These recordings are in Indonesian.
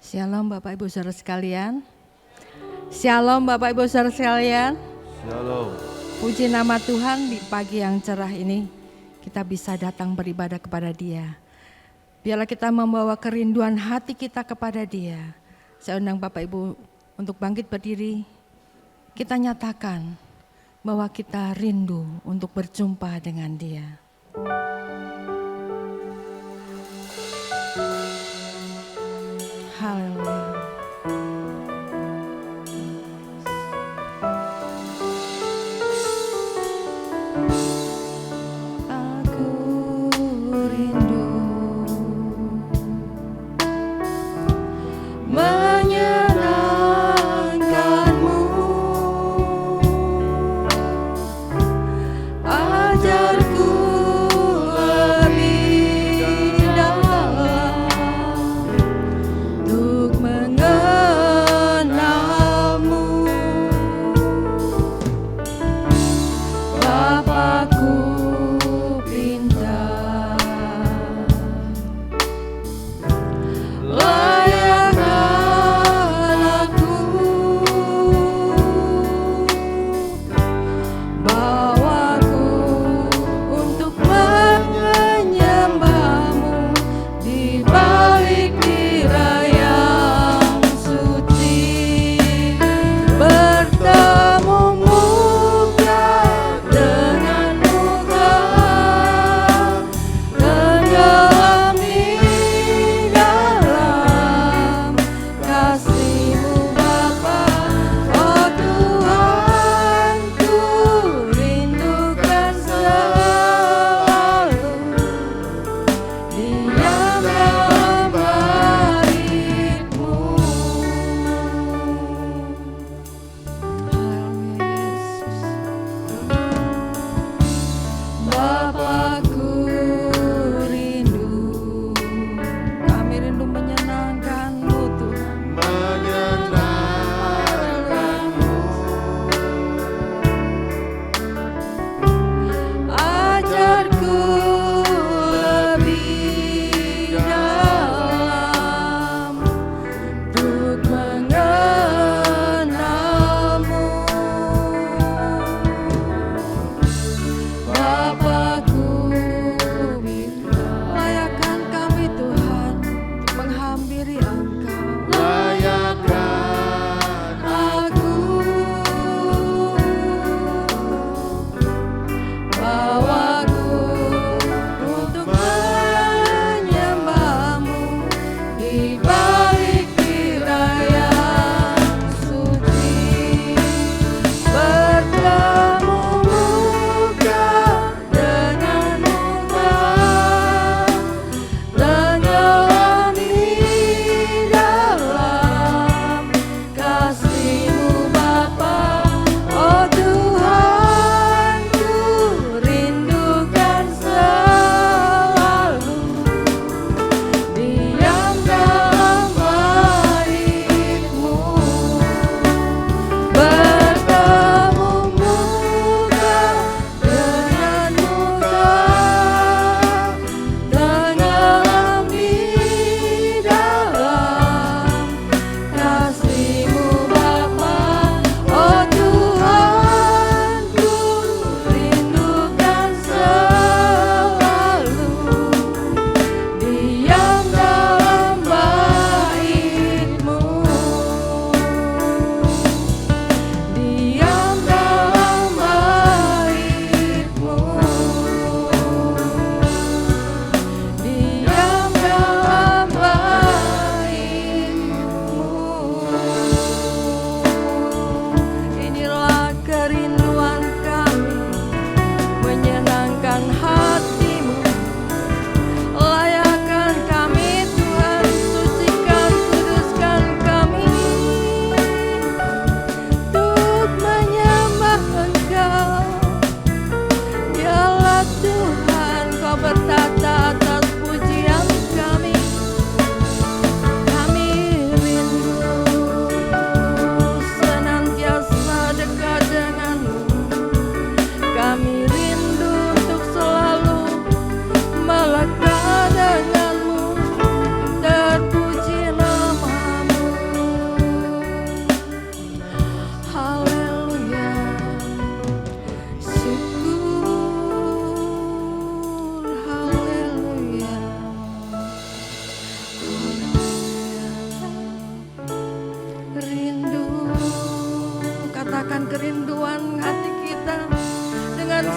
Shalom Bapak Ibu Saudara sekalian. Shalom Bapak Ibu Saudara sekalian. Shalom. Puji nama Tuhan, di pagi yang cerah ini kita bisa datang beribadah kepada Dia. Biarlah kita membawa kerinduan hati kita kepada Dia. Saya undang Bapak Ibu untuk bangkit berdiri. Kita nyatakan bahwa kita rindu untuk berjumpa dengan Dia. Haleluya. Aku rindu menyenangkanmu, ajarku lebih dalam untuk mengenalmu, Bapa.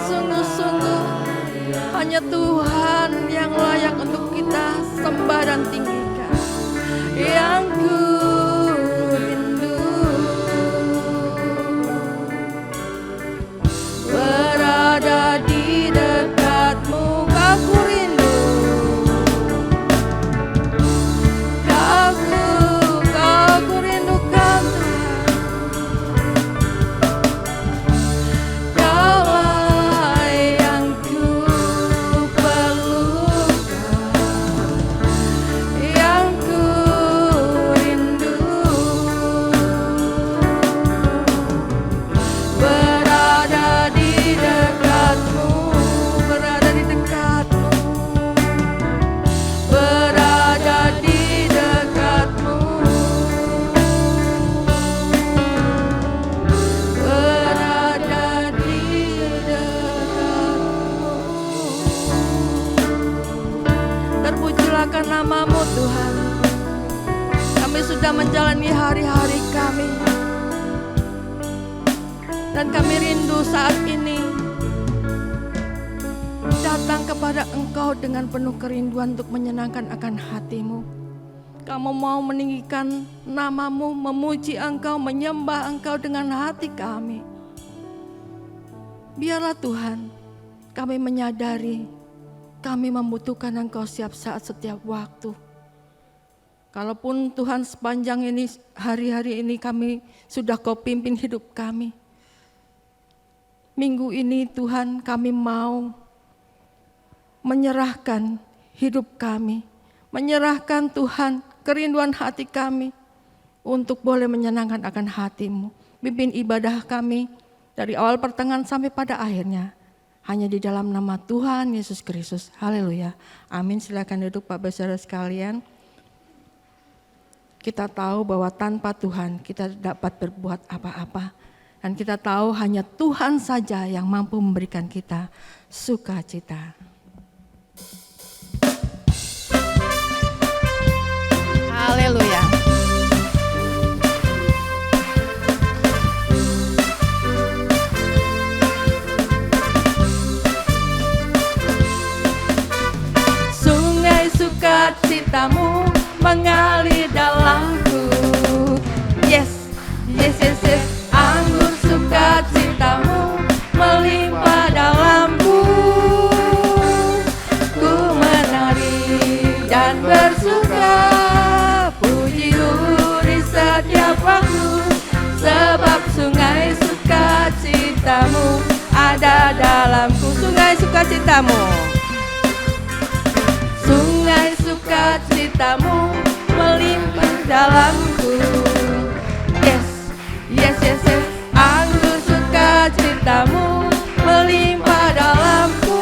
Sungguh-sungguh hanya Tuhan yang layak untuk kita sembah dan tinggikan. Yang ku rindu berada di dekatmu, aku rindu. Aku rindukan Tuhan. Kaulah yang ku perlukan, yang ku rindu. Berada di dekatmu, berada di dekatmu, berada di dekatmu, berada di dekatmu. Terpujilah namamu Tuhan. Kami sudah menjalani hari-hari kami, dan kami rindu saat ini datang kepada Engkau dengan penuh kerinduan untuk menyenangkan akan hatimu. Kamu mau meninggikan namamu, memuji Engkau, menyembah Engkau dengan hati kami. Biarlah Tuhan, kami menyadari kami membutuhkan Engkau setiap saat, setiap waktu. Kalaupun Tuhan sepanjang ini, hari-hari ini kami sudah Kau pimpin hidup kami. Minggu ini Tuhan, kami mau menyerahkan hidup kami, menyerahkan Tuhan kerinduan hati kami untuk boleh menyenangkan akan hati-Mu. Pimpin ibadah kami dari awal pertengahan sampai pada akhirnya, hanya di dalam nama Tuhan Yesus Kristus. Haleluya. Amin. Silakan duduk Bapak Saudara sekalian. Kita tahu bahwa tanpa Tuhan kita tidak dapat berbuat apa-apa. Dan kita tahu hanya Tuhan saja yang mampu memberikan kita sukacita. Haleluya. Sungai sukacitamu mengalir dalamku. Yes, yes, yes, yes. Anggur sukacitamu melimpah dalamku. Ku menari dan bersuka, puji-Mu di setiap waktu. Sebab sungai sukacitamu ada dalamku. Sungai sukacitamu, sungai sukacitamu melimpah dalamku. Yes, yes, yes, yes. Anggur sukacitamu melimpah dalamku.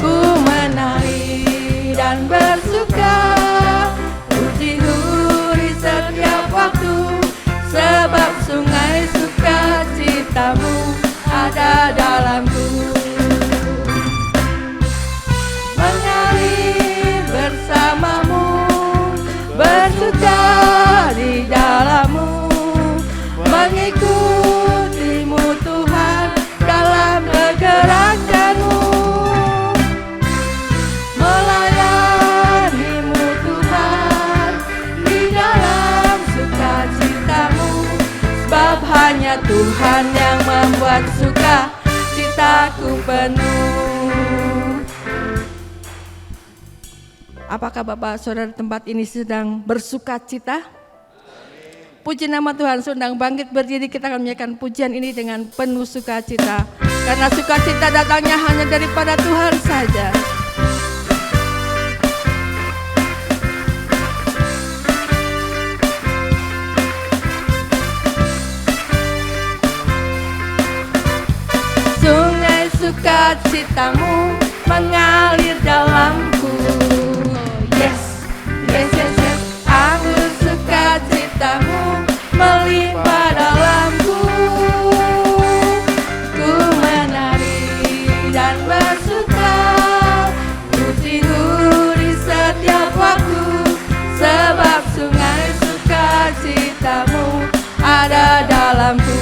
Ku menari dan bersuka, puji-Mu di setiap waktu. Sebab sungai sukacitamu ada dalamku. Mengalir bersamamu, bersuka di dalammu, mengikutimu Tuhan dalam pergerakanmu, melayanimu Tuhan di dalam sukacitamu. Sebab hanya Tuhan yang membuat sukacitaku penuh. Apakah Bapak Saudara tempat ini sedang bersukacita? Puji nama Tuhan. Sedang bangkit berdiri, kita akan menyanyikan pujian ini dengan penuh sukacita. Karena sukacita datangnya hanya daripada Tuhan saja. Sungai sukacitamu mengalir dalamku. Yes, yes, yes, yes. Anggur sukacitamu melimpah dalamku. Ku menari dan bersuka, puji-Mu di setiap waktu. Sebab sungai sukacitamu ada dalamku.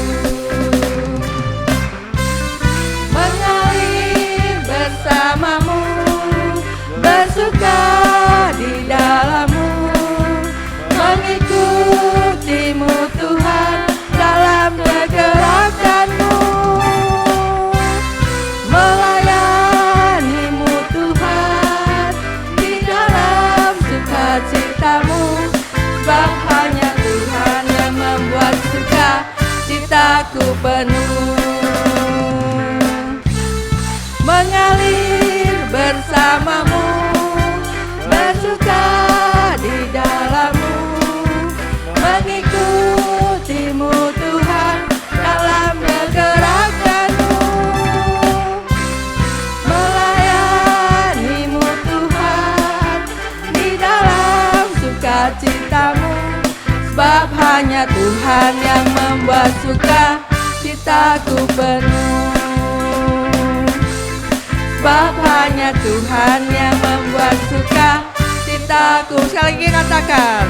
hanya Tuhan yang membuat suka citaku penuh. Sebab hanya Tuhan yang membuat suka citaku. Sekali lagi katakan.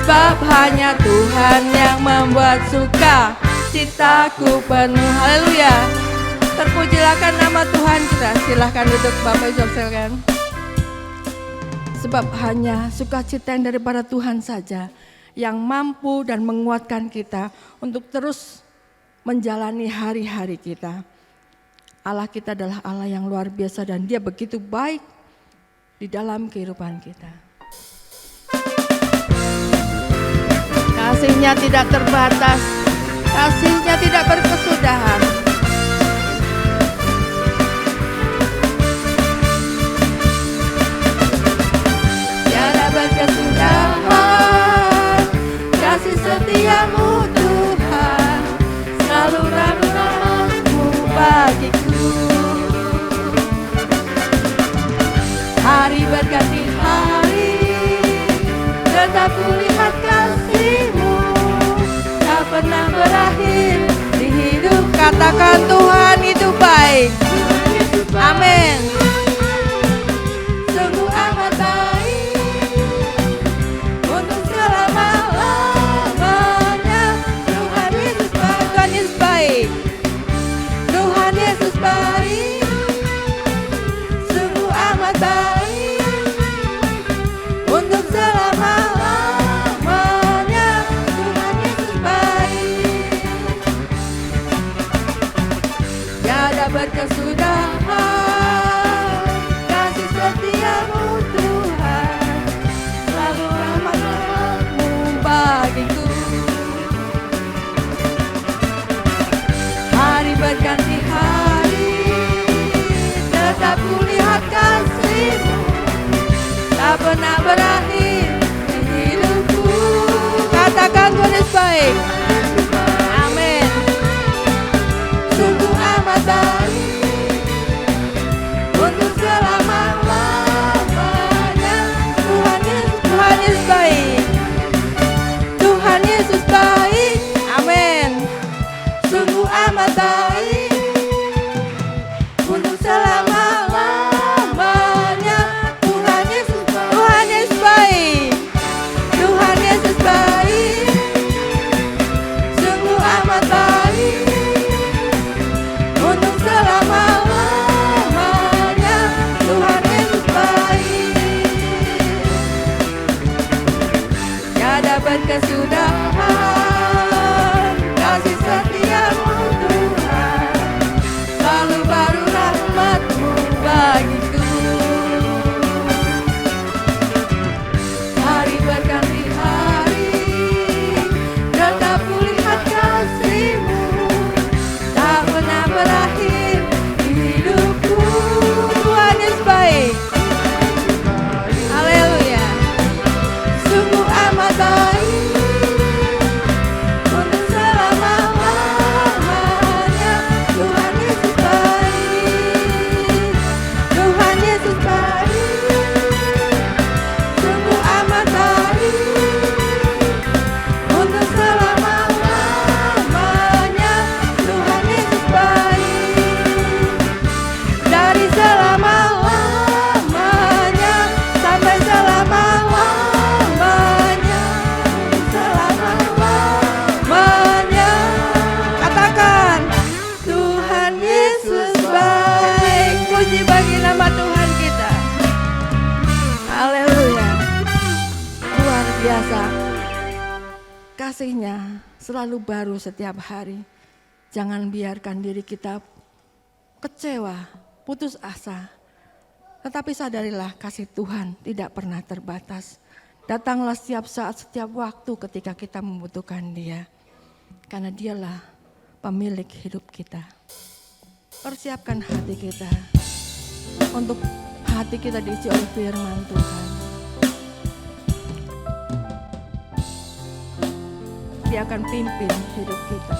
Sebab hanya Tuhan yang membuat suka citaku penuh. Haleluya. Terpujilah nama Tuhan kita. Silahkan duduk Bapak Ibu sekalian. Sebab hanya sukacita yang daripada Tuhan saja yang mampu dan menguatkan kita untuk terus menjalani hari-hari kita. Allah kita adalah Allah yang luar biasa dan Dia begitu baik di dalam kehidupan kita. Kasih-Nya tidak terbatas, kasih-Nya tidak berkesudahan. Tiada berkesudahan, kasih setiamu Tuhan, selalu ramah-ramah-Mu bagiku. Hari berganti hari, tetap kulihat kasih-Mu, tak pernah berakhir di hidup. Katakan Tuhan itu baik. Amin. Sungguh amat baik untuk selama-lamanya. Tuhan Yesus baik. Tuhan Yesus baik. Tuhan Yesus baik. Sungguh amat baik untuk selama-lamanya. Tuhan Yesus baik. Tiada berkesudahan, kasih setiamu Tuhan, selalu rahmat-Mu bagiku. Hari berganti hari, tetap kulihat kasih-Mu, tak pernah berakhir di hidupku. Katakan Tuhan Yesus baik. Amin. Sungguh amat baik untuk selama-lamanya. Tuhan Yesus baik. Tuhan Yesus baik. Amin. Sungguh amat baik untuk selama-lamanya. Tuhan Yesus baik. Tuhan Yesus baik. Sungguh amat baik untuk selama-lamanya. Tuhan Yesus baik. Tiada berkesudahan, kasih setiamu Tuhan, selalu baru rahmat-Mu bagiku. Hari berganti hari, tetap kulihat kasih-Mu, tak pernah berakhir di hidupku. Tuhan Yesus baik. Haleluya. Sungguh amat baik untuk selama-lamanya. Tuhan Yesus baik. Tuhan Yesus baik. Sungguh amat baik untuk selama-lamanya. Tuhan Yesus baik. Dari selama-lamanya sampai selama-lamanya. Selama-lamanya. Katakan Tuhan Yesus baik. Puji bagi nama Tuhan kita. Haleluya. Luar biasa. Kasih-Nya selalu baru setiap hari. Jangan biarkan diri kita kecewa, putus asa. Tetapi sadarilah kasih Tuhan tidak pernah terbatas. Datanglah setiap saat, setiap waktu ketika kita membutuhkan Dia. Karena Dialah pemilik hidup kita. Persiapkan hati kita untuk hati kita diisi oleh firman Tuhan. Dia akan pimpin hidup kita.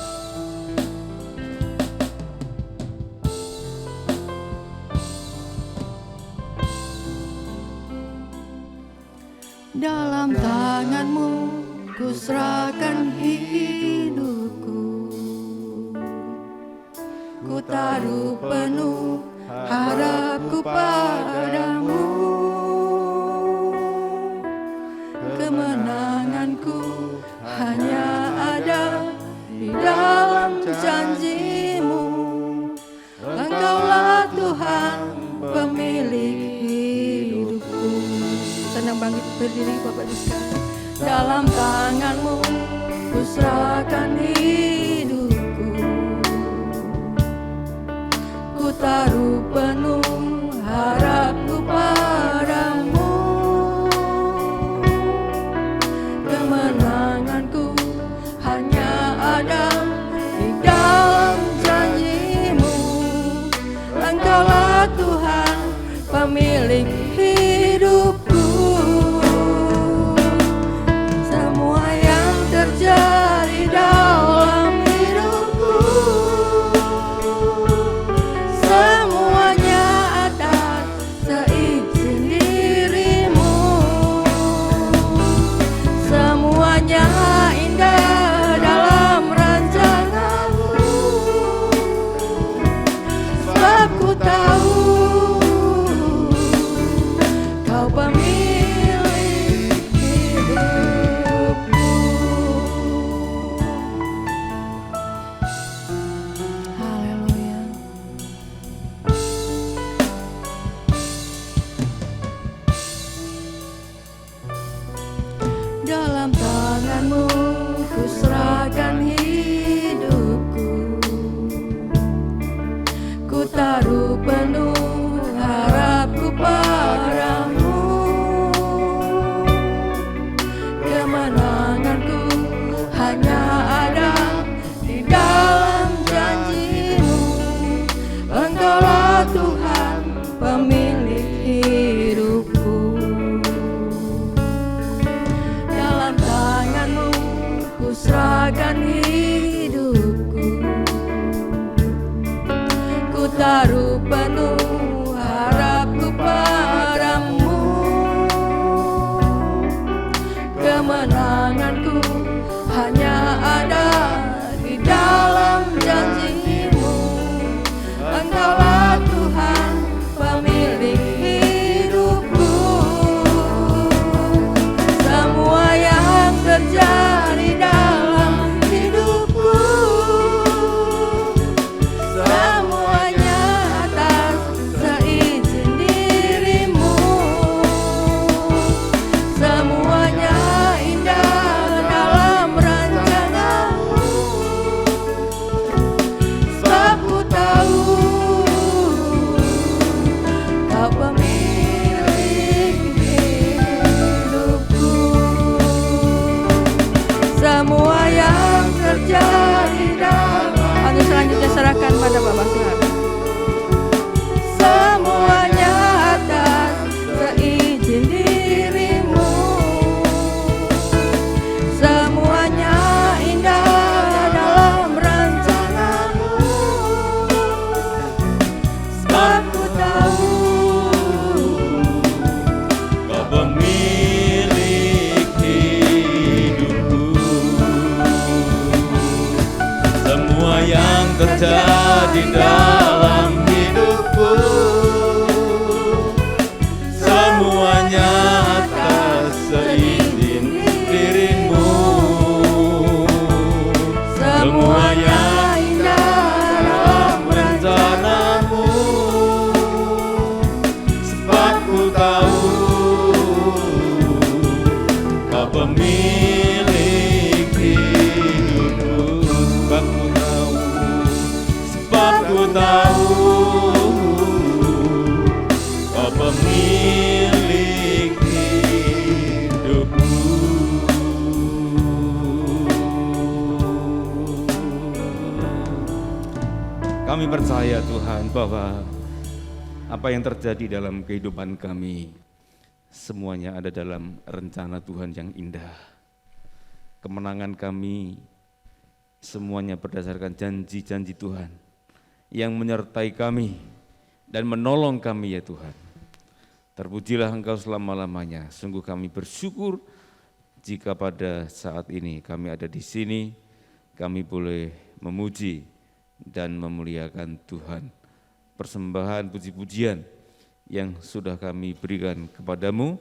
Dalam tangan-Mu ku serahkan hidupku, ku taruh penuh harapku padamu. Kemenanganku hanya ada di dalam janji-Mu. Engkaulah Tuhan pemilik hidupku. Senang bangkit berdiri Bapak Ibu sekalian. Dalam tangan-Mu ku serahkan hidupku, ku taruh penuh harapku padamu. Kemenanganku hanya ada di dalam janji-Mu. Engkaulah Tuhan pemilik hidupku. Semua yang terjadi dalam hidupku, semuanya atas seizin diri-Mu. Semuanya indah dalam rencana-Mu, sebab ku tahu Kau pemilik hidupku. Haleluya. Dalam tangan-Mu ku serahkan hidupku, ku taruh penuh harapku padamu. Kemenanganku hanya ada di dalam janji-Mu. Engkaulah Tuhan pemilik hidupku. Dalam tangan-Mu ku serahkan hidupku, ku taruh penuh harapku padamu. Kemenanganku hanya ada di dalam janji-Mu. Engkaulah Tuhan pemilik hidupku. Semua yang terjadi dalam hidupku, semuanya atas seizin diri-Mu. Semuanya indah dalam rencana-Mu, sebab ku tahu Kau pemilik hidupku. Semua yang terjadi dalam, hanya selanjutnya serahkan pada Bapak saudara. Semuanya atas seizin diri-Mu. Semuanya indah dalam rencana-Mu, sebab ku tahu Kau pemilik hidupku. Semua yang terjadi dalam hidupku, semuanya atas seizin diri-Mu. Semuanya indah dalam rencana-Mu, sebab ku tahu Kau pemilik hidupku. Sebab ku tahu Kau pemilik hidupku. Kami percaya Tuhan bahwa apa yang terjadi dalam kehidupan kami semuanya ada dalam rencana Tuhan yang indah. Kemenangan kami semuanya berdasarkan janji-janji Tuhan yang menyertai kami dan menolong kami ya Tuhan. Terpujilah Engkau selama-lamanya. Sungguh kami bersyukur jika pada saat ini kami ada di sini, kami boleh memuji dan memuliakan Tuhan. Persembahan puji-pujian yang sudah kami berikan kepadamu,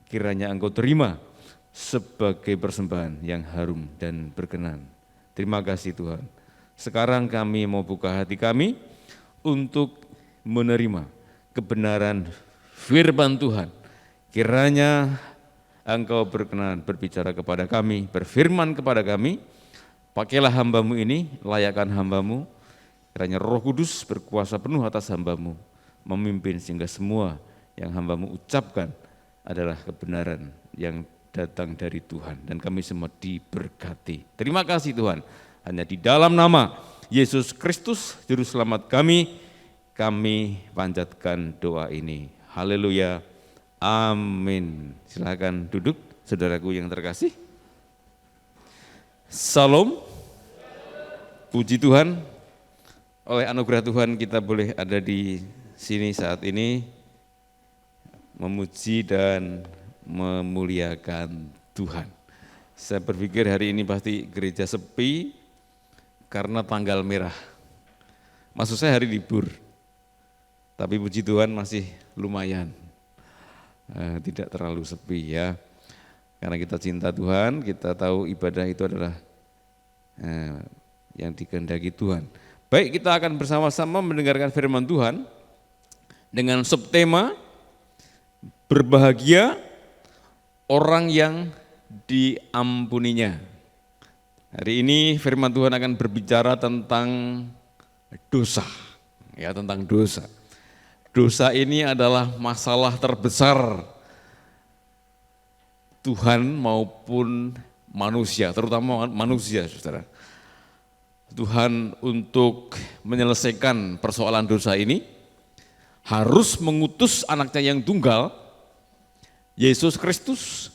kiranya Engkau terima sebagai persembahan yang harum dan berkenan. Terima kasih Tuhan. Sekarang kami mau buka hati kami untuk menerima kebenaran firman Tuhan. Kiranya Engkau berkenan berbicara kepada kami, berfirman kepada kami, pakailah hamba-Mu ini, layakkan hamba-Mu, kiranya Roh Kudus berkuasa penuh atas hamba-Mu, memimpin sehingga semua yang hamba-Mu ucapkan adalah kebenaran yang datang dari Tuhan, dan kami semua diberkati. Terima kasih Tuhan, hanya di dalam nama Yesus Kristus, Juru Selamat kami panjatkan doa ini. Haleluya. Amin. Silakan duduk, saudaraku yang terkasih. Salam. Puji Tuhan, oleh anugerah Tuhan kita boleh ada di sini saat ini memuji dan memuliakan Tuhan. Saya berpikir hari ini pasti gereja sepi karena tanggal merah. Maksud saya hari libur. Tapi puji Tuhan masih lumayan. Tidak terlalu sepi ya, karena kita cinta Tuhan, kita tahu ibadah itu adalah yang dikehendaki Tuhan. Baik, kita akan bersama-sama mendengarkan firman Tuhan dengan subtema berbahagia orang yang diampuninya. Hari ini firman Tuhan akan berbicara tentang dosa, ya, tentang dosa. Dosa ini adalah masalah terbesar Tuhan maupun manusia, terutama manusia, saudara. Tuhan untuk menyelesaikan persoalan dosa ini harus mengutus anaknya yang tunggal, Yesus Kristus,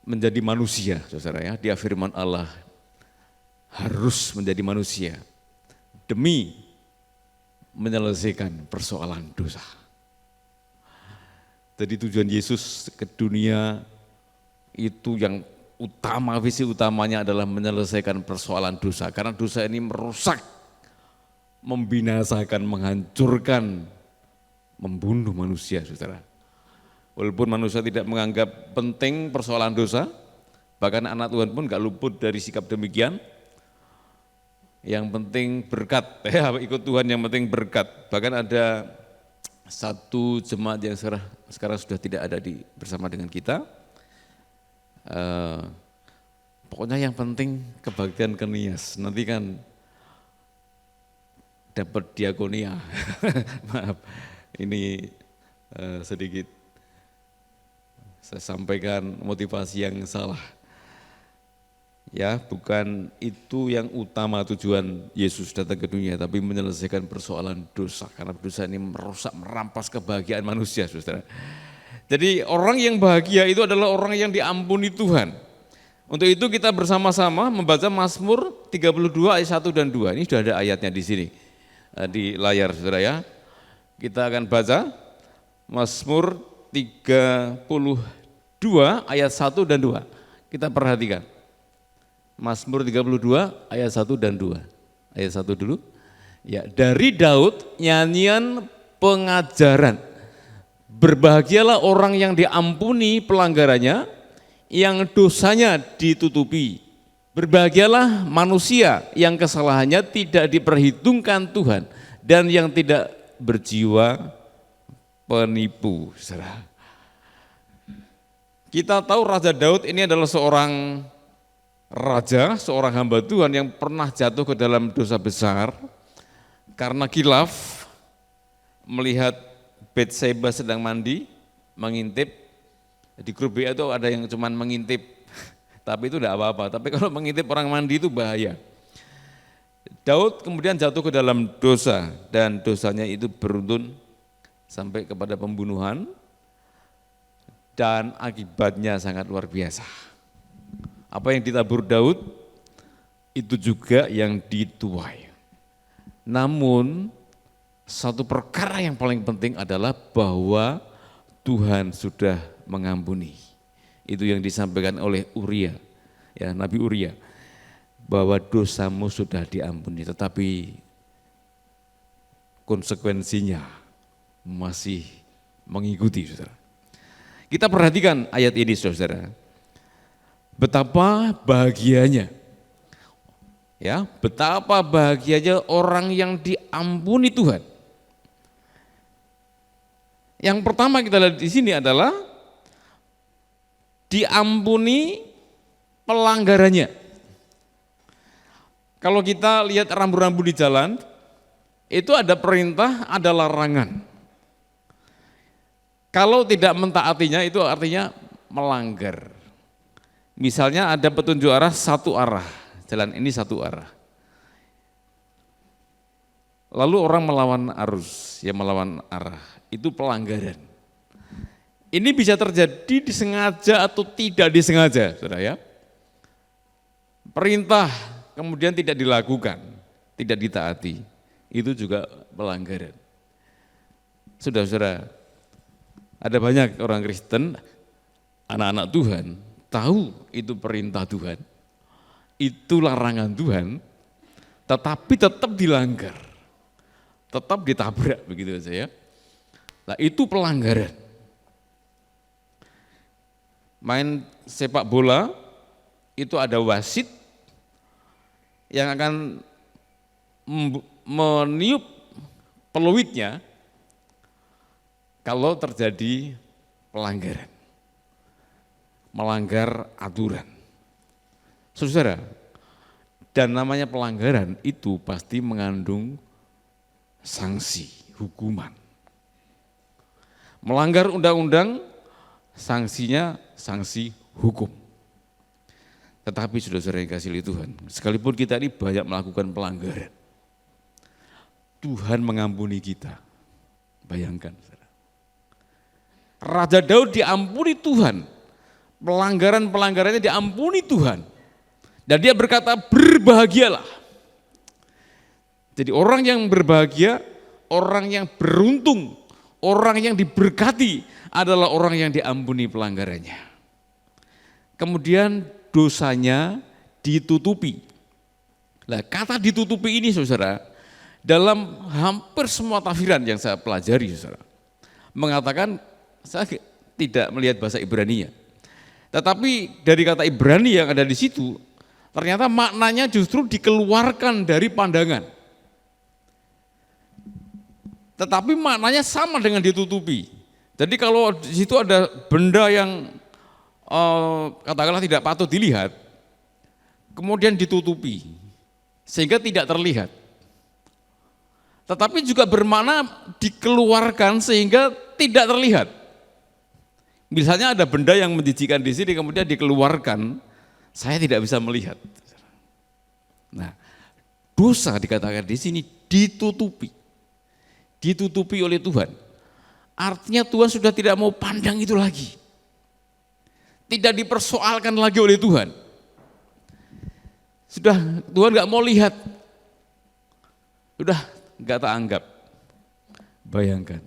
menjadi manusia, saudara ya. Dia firman Allah harus menjadi manusia demi menyelesaikan persoalan dosa. Jadi tujuan Yesus ke dunia itu yang utama, visi utamanya adalah menyelesaikan persoalan dosa. Karena dosa ini merusak, membinasakan, menghancurkan, membunuh manusia, saudara. Walaupun manusia tidak menganggap penting persoalan dosa, bahkan anak Tuhan pun gak luput dari sikap demikian. Yang penting berkat, ya, ikut Tuhan yang penting berkat. Bahkan ada satu jemaat yang sekarang sudah tidak ada bersama dengan kita. Pokoknya yang penting kebaktian ke Nias, nanti kan dapat diakonia. Maaf, ini sedikit saya sampaikan motivasi yang salah. Ya, bukan itu yang utama tujuan Yesus datang ke dunia, tapi menyelesaikan persoalan dosa. Karena dosa ini merusak, merampas kebahagiaan manusia, saudara. Jadi orang yang bahagia itu adalah orang yang diampuni Tuhan. Untuk itu kita bersama-sama membaca Mazmur 32 ayat 1 dan 2. Ini sudah ada ayatnya di sini, di layar, saudara ya. Kita akan baca Mazmur 32 ayat 1 dan 2. Kita perhatikan. Mazmur 32 ayat 1 dan 2. Ayat 1 dulu. Ya, dari Daud nyanyian pengajaran. Berbahagialah orang yang diampuni pelanggarannya, yang dosanya ditutupi. Berbahagialah manusia yang kesalahannya tidak diperhitungkan Tuhan dan yang tidak berjiwa penipu. Saudara. Kita tahu Raja Daud ini adalah seorang raja, seorang hamba Tuhan yang pernah jatuh ke dalam dosa besar karena khilaf melihat Batseba sedang mandi, mengintip. Di grup BA itu ada yang cuma mengintip, tapi itu tidak apa-apa. Tapi kalau mengintip orang mandi itu bahaya. Daud kemudian jatuh ke dalam dosa dan dosanya itu beruntun sampai kepada pembunuhan dan akibatnya sangat luar biasa. Apa yang ditabur Daud itu juga yang dituai. Namun satu perkara yang paling penting adalah bahwa Tuhan sudah mengampuni. Itu yang disampaikan oleh Uria, ya Nabi Uria, bahwa dosamu sudah diampuni, tetapi konsekuensinya masih mengikuti, saudara. Kita perhatikan ayat ini, saudara. Betapa bahagianya, ya, betapa bahagianya orang yang diampuni Tuhan. Yang pertama kita lihat di sini adalah diampuni pelanggarannya. Kalau kita lihat rambu-rambu di jalan, itu ada perintah, ada larangan. Kalau tidak mentaatinya itu artinya melanggar. Misalnya ada petunjuk arah satu arah, jalan ini satu arah. Lalu orang melawan arus, ya melawan arah, itu pelanggaran. Ini bisa terjadi disengaja atau tidak disengaja, saudara ya. Perintah kemudian tidak dilakukan, tidak ditaati, itu juga pelanggaran. Saudara-saudara, ada banyak orang Kristen, anak-anak Tuhan, tahu itu perintah Tuhan, itu larangan Tuhan, tetapi tetap dilanggar, tetap ditabrak begitu saja ya. Nah itu pelanggaran. Main sepak bola itu ada wasit yang akan meniup peluitnya kalau terjadi pelanggaran, melanggar aturan. Saudara, dan namanya pelanggaran itu pasti mengandung sanksi, hukuman. Melanggar undang-undang, sanksinya sanksi hukum. Tetapi saudara-saudara yang kasih oleh Tuhan, sekalipun kita ini banyak melakukan pelanggaran, Tuhan mengampuni kita. Bayangkan, saudara. Raja Daud diampuni Tuhan, pelanggaran-pelanggarannya diampuni Tuhan. Dan dia berkata, berbahagialah. Jadi orang yang berbahagia, orang yang beruntung, orang yang diberkati adalah orang yang diampuni pelanggarannya. Kemudian dosanya ditutupi. Nah, kata ditutupi ini saudara, dalam hampir semua tafsiran yang saya pelajari saudara, mengatakan, saya tidak melihat bahasa Ibrani-nya. Tetapi dari kata Ibrani yang ada di situ, ternyata maknanya justru dikeluarkan dari pandangan. Tetapi maknanya sama dengan ditutupi. Jadi kalau di situ ada benda yang katakanlah tidak patut dilihat, kemudian ditutupi sehingga tidak terlihat. Tetapi juga bermakna dikeluarkan sehingga tidak terlihat. Misalnya ada benda yang menjijikan di sini kemudian dikeluarkan, saya tidak bisa melihat. Nah, dosa dikatakan di sini ditutupi. Ditutupi oleh Tuhan. Artinya Tuhan sudah tidak mau pandang itu lagi. Tidak dipersoalkan lagi oleh Tuhan. Sudah Tuhan nggak mau lihat. Sudah nggak tak anggap. Bayangkan.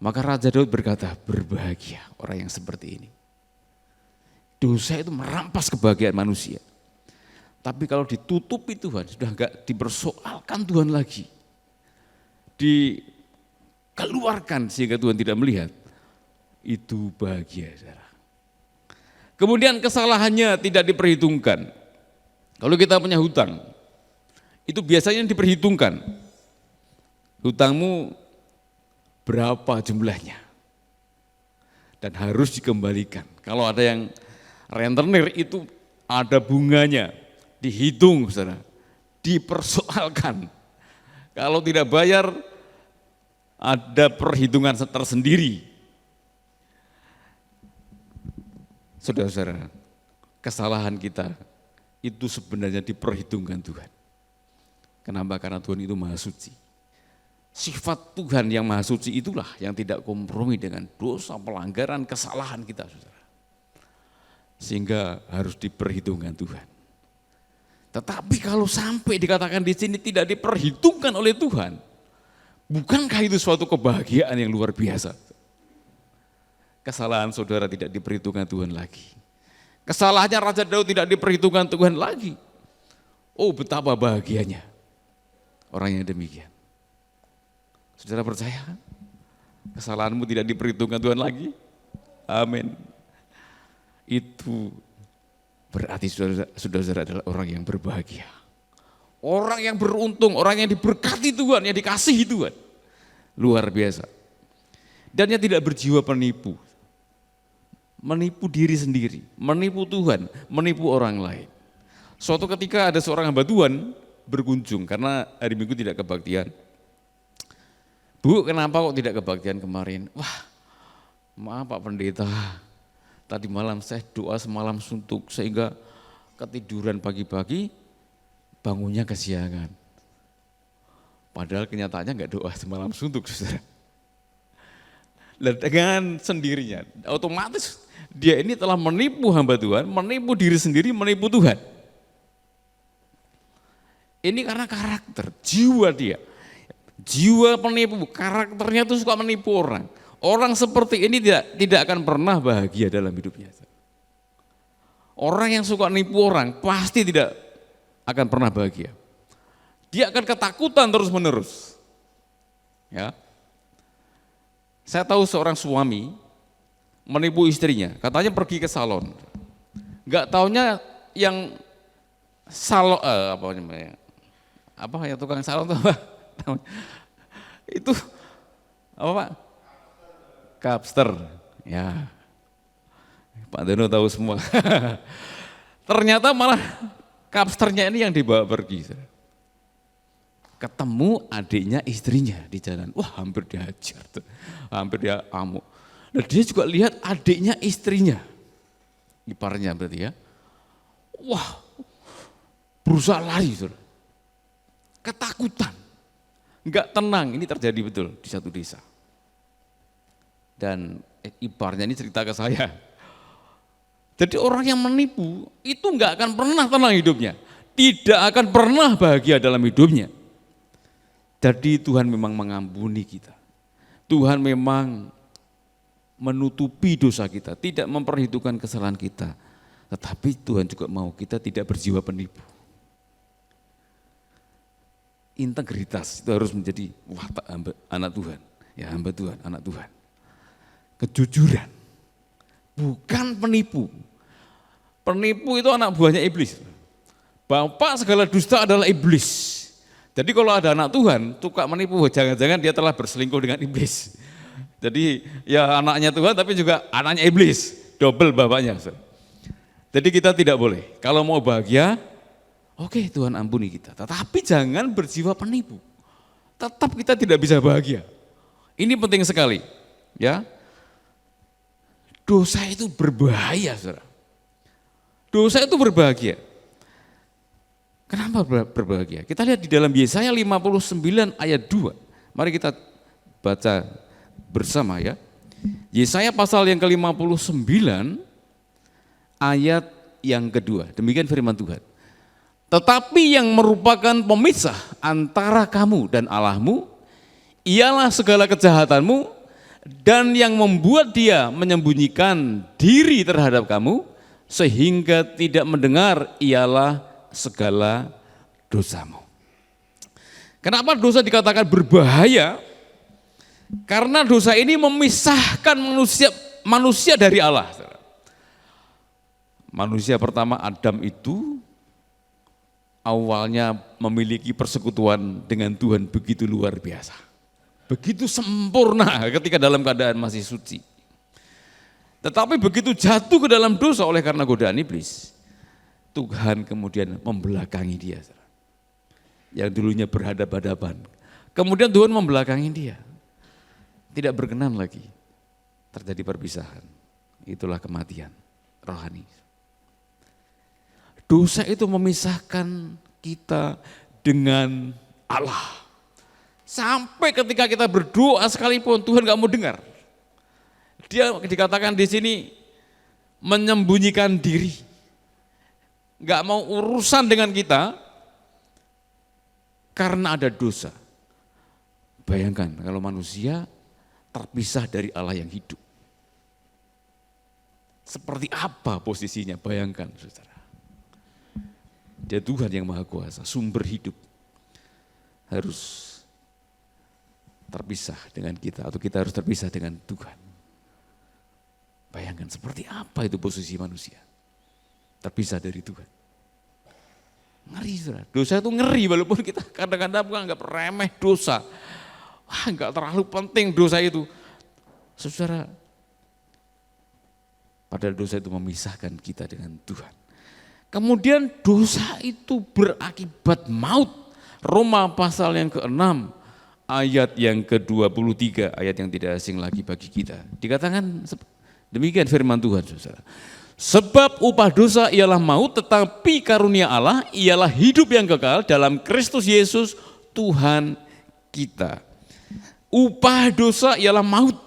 Maka Raja Daud berkata, berbahagia orang yang seperti ini. Dosa itu merampas kebahagiaan manusia. Tapi kalau ditutupi Tuhan, sudah nggak dipersoalkan Tuhan lagi. Dikeluarkan sehingga Tuhan tidak melihat. Itu bahagia, saudara. Kemudian kesalahannya tidak diperhitungkan. Kalau kita punya hutang, itu biasanya diperhitungkan. Hutangmu berapa jumlahnya? Dan harus dikembalikan. Kalau ada yang rentenir itu ada bunganya, dihitung, saudara, dipersoalkan. Kalau tidak bayar, ada perhitungan tersendiri. Saudara-saudara, kesalahan kita itu sebenarnya diperhitungkan Tuhan. Kenapa? Karena Tuhan itu maha suci. Sifat Tuhan yang maha suci itulah yang tidak kompromi dengan dosa, pelanggaran, kesalahan kita, saudara. Sehingga harus diperhitungkan Tuhan. Tetapi kalau sampai dikatakan di sini tidak diperhitungkan oleh Tuhan, bukankah itu suatu kebahagiaan yang luar biasa? kesalahan saudara tidak diperhitungkan Tuhan lagi. Kesalahannya Raja Daud tidak diperhitungkan Tuhan lagi. Oh, betapa bahagianya orang yang demikian. Saudara percaya kan? Kesalahanmu tidak diperhitungkan Tuhan lagi? Amin. Itu berarti saudara adalah orang yang berbahagia. Orang yang beruntung, orang yang diberkati Tuhan, yang dikasihi Tuhan. Luar biasa. Dan yang tidak berjiwa penipu. Menipu diri sendiri, menipu Tuhan, menipu orang lain. Suatu ketika ada seorang hamba Tuhan berkunjung karena hari Minggu tidak kebaktian. Bu, kenapa kok tidak kebaktian kemarin? Wah, maaf Pak Pendeta, tadi malam saya doa semalam suntuk sehingga ketiduran pagi-pagi, bangunnya kesiangan. Padahal kenyataannya enggak doa semalam suntuk, saudara. Dan dengan sendirinya, otomatis dia ini telah menipu hamba Tuhan, menipu diri sendiri, menipu Tuhan. Ini karena karakter, jiwa dia. Jiwa penipu, karakternya itu suka menipu orang. Orang seperti ini tidak akan pernah bahagia dalam hidupnya. Orang yang suka nipu orang pasti tidak akan pernah bahagia. Dia akan ketakutan terus-menerus. Ya. Saya tahu seorang suami menipu istrinya, katanya pergi ke salon. Enggak taunya yang salon apa namanya? Apa ya tukang salon itu apa? Itu apa Pak? Kapster. Ya. Pak Dono tahu semua. Ternyata malah kapsternya ini yang dibawa pergi. Ketemu adiknya istrinya di jalan. Wah, hampir dihajar. Hampir dia amuk. Dan dia juga lihat adiknya istrinya. Iparnya berarti ya. Wah, berusaha lari. Ketakutan. Enggak tenang, ini terjadi betul di satu desa. Dan iparnya ini cerita ke saya. Jadi orang yang menipu itu enggak akan pernah tenang hidupnya. Tidak akan pernah bahagia dalam hidupnya. Jadi Tuhan memang mengampuni kita. Tuhan memang menutupi dosa kita, tidak memperhitungkan kesalahan kita. Tetapi Tuhan juga mau kita tidak berjiwa penipu. Integritas itu harus menjadi watak anak Tuhan. Ya, hamba Tuhan, anak Tuhan. Kejujuran, bukan penipu. Penipu itu anak buahnya iblis. Bapak segala dusta adalah iblis. Jadi kalau ada anak Tuhan, suka menipu, jangan-jangan dia telah berselingkuh dengan iblis. Jadi ya anaknya Tuhan tapi juga anaknya iblis, double bapaknya. Jadi kita tidak boleh, kalau mau bahagia, oke, Tuhan ampuni kita. Tetapi jangan berjiwa penipu, tetap kita tidak bisa bahagia. Ini penting sekali, ya. Dosa itu berbahaya, saudara. Dosa itu berbahagia. Kenapa berbahagia? Kita lihat di dalam Yesaya 59 ayat 2. Mari kita baca bersama ya. Yesaya pasal yang ke-59 ayat yang kedua. Demikian firman Tuhan. Tetapi yang merupakan pemisah antara kamu dan Allahmu, ialah segala kejahatanmu, dan yang membuat dia menyembunyikan diri terhadap kamu, sehingga tidak mendengar ialah segala dosamu. Kenapa dosa dikatakan berbahaya? Karena dosa ini memisahkan manusia dari Allah. Manusia pertama Adam itu awalnya memiliki persekutuan dengan Tuhan begitu luar biasa. Begitu sempurna ketika dalam keadaan masih suci. Tetapi begitu jatuh ke dalam dosa oleh karena godaan iblis, Tuhan kemudian membelakangi dia. Yang dulunya berhadapan-hadapan. Kemudian Tuhan membelakangi dia. Tidak berkenan lagi. Terjadi perpisahan. Itulah kematian rohani. Dosa itu memisahkan kita dengan Allah. Sampai ketika kita berdoa sekalipun Tuhan gak mau dengar. Dia dikatakan di sini menyembunyikan diri. Gak mau urusan dengan kita karena ada dosa. Bayangkan kalau manusia terpisah dari Allah yang hidup. Seperti apa posisinya? Bayangkan, saudara. Dia Tuhan yang Maha Kuasa, sumber hidup. Harus terpisah dengan kita, atau kita harus terpisah dengan Tuhan. Bayangkan seperti apa itu posisi manusia. Terpisah dari Tuhan. Ngeri, saudara. Dosa itu ngeri, walaupun kita kadang-kadang menganggap remeh dosa. Wah, enggak terlalu penting dosa itu. Saudara, padahal dosa itu memisahkan kita dengan Tuhan. Kemudian dosa itu berakibat maut. Roma pasal yang ke-6, ayat yang ke-23, ayat yang tidak asing lagi bagi kita. Dikatakan demikian firman Tuhan, saudara. Sebab upah dosa ialah maut, tetapi karunia Allah ialah hidup yang kekal dalam Kristus Yesus Tuhan kita. Upah dosa ialah maut.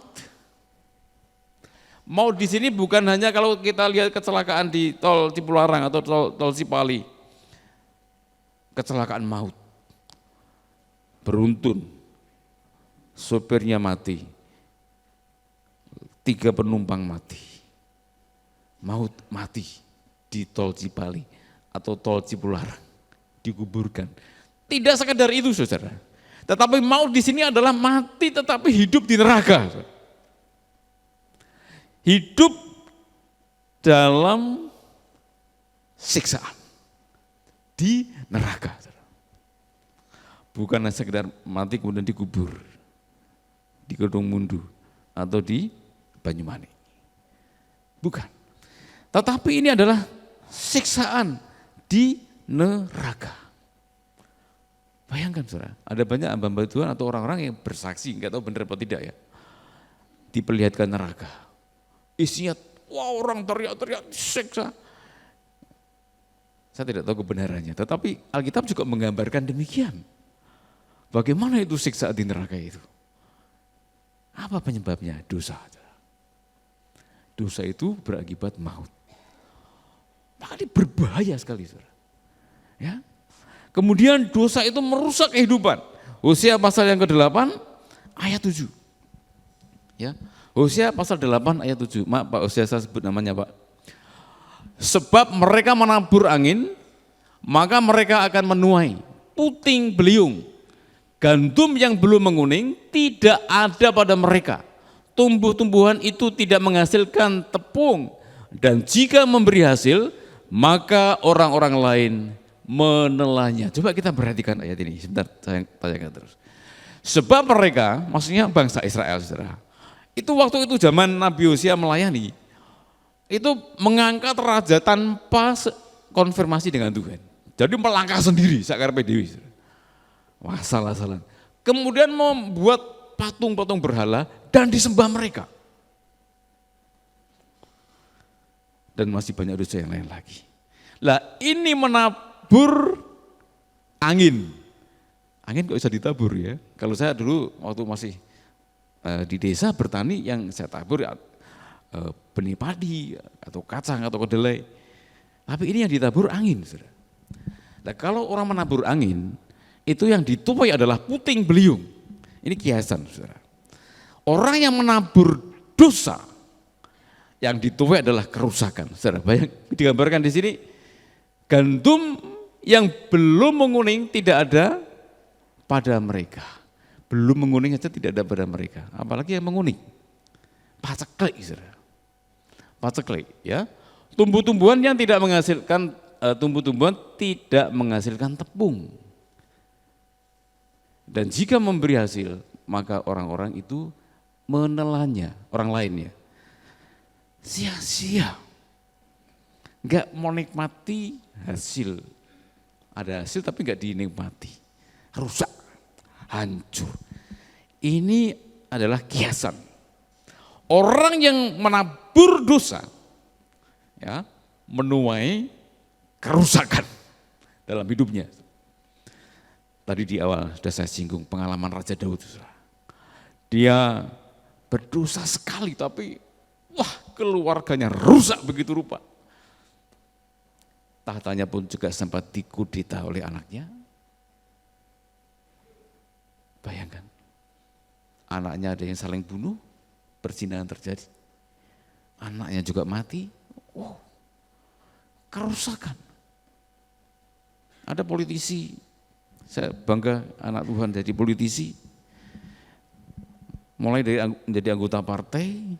Maut di sini bukan hanya kalau kita lihat kecelakaan di tol Cipularang atau tol Cipali. Kecelakaan maut. Beruntun. Sopirnya mati. 3 penumpang mati. Maut mati di tol Cipali atau tol Cipularang. Dikuburkan. Tidak sekedar itu, saudara. Tetapi maut di sini adalah mati tetapi hidup di neraka. Hidup dalam siksaan di neraka. Bukan sekedar mati kemudian dikubur di Gedung Mundu atau di Banyumanik. Bukan. Tetapi ini adalah siksaan di neraka. Bayangkan, saudara, ada banyak hamba-hamba Tuhan atau orang-orang yang bersaksi, nggak tahu benar atau tidak ya, diperlihatkan neraka. Isinya, wah, orang teriak-teriak, disiksa. Saya tidak tahu kebenarannya, tetapi Alkitab juga menggambarkan demikian. Bagaimana itu siksa di neraka itu? Apa penyebabnya? Dosa. Dosa itu berakibat maut. Maka ini berbahaya sekali, saudara. Ya. Kemudian dosa itu merusak kehidupan. Hosea pasal yang ke-8 ayat 7. Ya. Hosea pasal 8 ayat 7. Maaf Pak, Hosea saya sebut namanya Pak. Sebab mereka menabur angin, maka mereka akan menuai puting beliung. Gandum yang belum menguning tidak ada pada mereka. Tumbuh-tumbuhan itu tidak menghasilkan tepung. Dan jika memberi hasil, maka orang-orang lain menelannya. Coba kita perhatikan ayat ini. Sebentar, saya tanyakan terus. Sebab mereka, maksudnya bangsa Israel, saudara. Itu waktu itu zaman Nabi Hosea melayani, itu mengangkat raja tanpa konfirmasi dengan Tuhan. Jadi melangkah sendiri, sakarepe dewi. Wah, salah-salah. Kemudian membuat patung-patung berhala dan disembah mereka. Dan masih banyak dosa yang lain lagi. Lah ini menabur angin. Angin kok bisa ditabur ya? Kalau saya dulu waktu masih di desa bertani, yang saya tabur ya, benih padi atau kacang atau kedelai. Tapi ini yang ditabur angin, saudara. Nah, kalau orang menabur angin, itu yang dituai adalah puting beliung. Ini kiasan, saudara. Orang yang menabur dosa, yang dituai adalah kerusakan. Saudara, bayang, digambarkan di sini, gandum yang belum menguning tidak ada pada mereka. Belum menguning saja tidak ada pada mereka. Apalagi yang menguning. Paceklik, saudara. Paceklik, ya. Tumbuh-tumbuhan yang tidak menghasilkan, tumbuh-tumbuhan tidak menghasilkan tepung. Dan jika memberi hasil, maka orang-orang itu menelannya, orang lainnya. Sia-sia. Enggak mau nikmati hasil. Ada hasil tapi enggak dinikmati. Rusak, hancur. Ini adalah kiasan. Orang yang menabur dosa, ya, menuai kerusakan dalam hidupnya. Tadi di awal sudah saya singgung pengalaman Raja Daud. Dia berdosa sekali tapi wah, keluarganya rusak begitu rupa. Tahtanya pun juga sempat dikudeta oleh anaknya. Bayangkan, anaknya ada yang saling bunuh, perzinahan terjadi. anaknya juga mati. Wow, kerusakan. Ada politisi, saya bangga anak Tuhan jadi politisi, mulai dari menjadi anggota partai,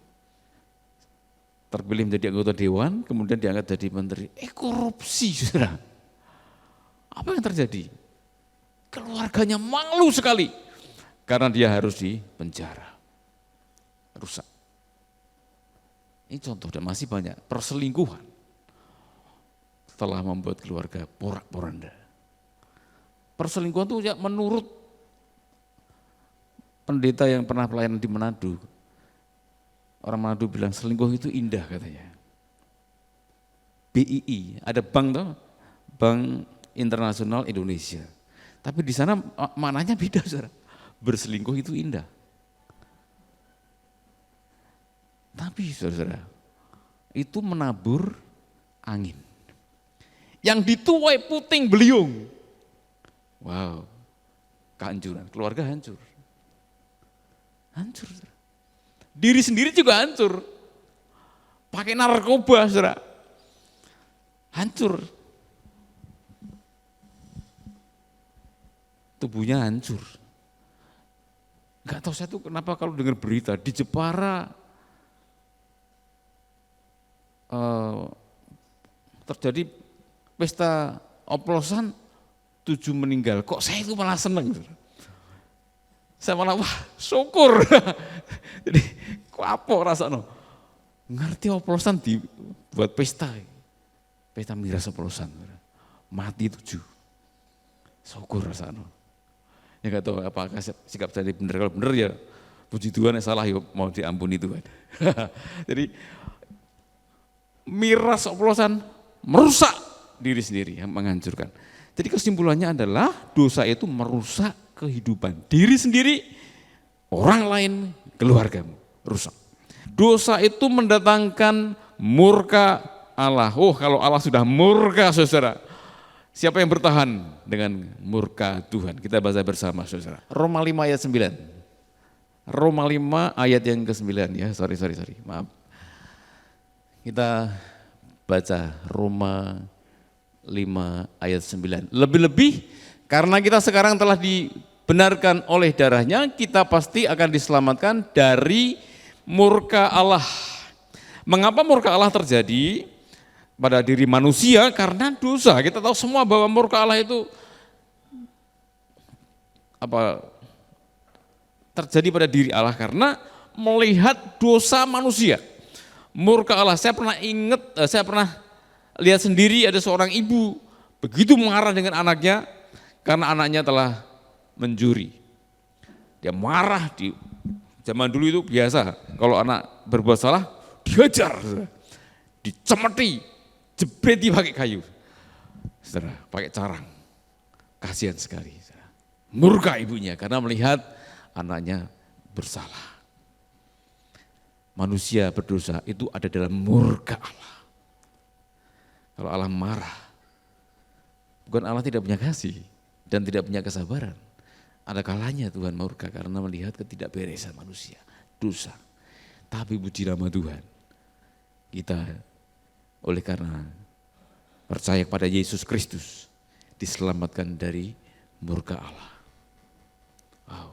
terpilih menjadi anggota dewan, kemudian diangkat jadi menteri. Korupsi, saudara. Apa yang terjadi? Keluarganya malu sekali, karena dia harus dipenjara. Rusak. Ini contoh dan masih banyak. Perselingkuhan telah membuat keluarga porak-poranda. Perselingkuhan itu ya menurut pendeta yang pernah pelayanan di Manado, orang Manado bilang selingkuh itu indah katanya. BII, ada bank tuh, Bank Internasional Indonesia. Tapi di sana maknanya beda, saudara. Berselingkuh itu indah. Tapi saudara, itu menabur angin. Yang dituai puting beliung. Wow, kehancuran, keluarga hancur. Hancur, saudara. Diri sendiri juga hancur. Pakai narkoba, saudara. Hancur. Tubuhnya hancur. Gak tahu saya tuh kenapa kalau dengar berita di Jepara terjadi pesta oplosan 7 meninggal. Kok saya itu malah seneng. Saya malah wah syukur. Jadi kok apa rasanya? Ngerti oplosan dibuat pesta. Pesta miras oplosan. Mati 7. Syukur rasanya. Ya gak tahu apakah sikap saya benar. Kalau benar ya puji Tuhan, salah ya mau diampuni Tuhan. Jadi miras oplosan merusak diri sendiri, menghancurkan. Jadi kesimpulannya adalah dosa itu merusak kehidupan diri sendiri, orang lain, keluargamu, rusak. Dosa itu mendatangkan murka Allah. Oh, kalau Allah sudah murka, saudara, siapa yang bertahan dengan murka Tuhan? Kita baca bersama, saudara. Roma 5 ayat 9. Roma 5 ayat yang ke-9 ya, sorry, maaf. Kita baca Roma 5 ayat 9. Lebih-lebih karena kita sekarang telah dibenarkan oleh darahnya, kita pasti akan diselamatkan dari murka Allah. Mengapa murka Allah terjadi pada diri manusia? Karena dosa. Kita tahu semua bahwa murka Allah itu terjadi pada diri Allah karena melihat dosa manusia. Murka Allah, saya pernah lihat sendiri ada seorang ibu begitu marah dengan anaknya karena anaknya telah mencuri. Dia marah, di zaman dulu itu biasa kalau anak berbuat salah dihajar, dicemeti, jebreti pakai kayu, saudara, pakai carang. Kasihan sekali, saudara. Murka ibunya karena melihat anaknya bersalah. Manusia berdosa itu ada dalam murka Allah. Kalau Allah marah, bukan Allah tidak punya kasih dan tidak punya kesabaran. Ada kalanya Tuhan murka karena melihat ketidakberesan manusia, dosa. Tapi puji nama Tuhan, kita oleh karena percaya kepada Yesus Kristus diselamatkan dari murka Allah. Wow.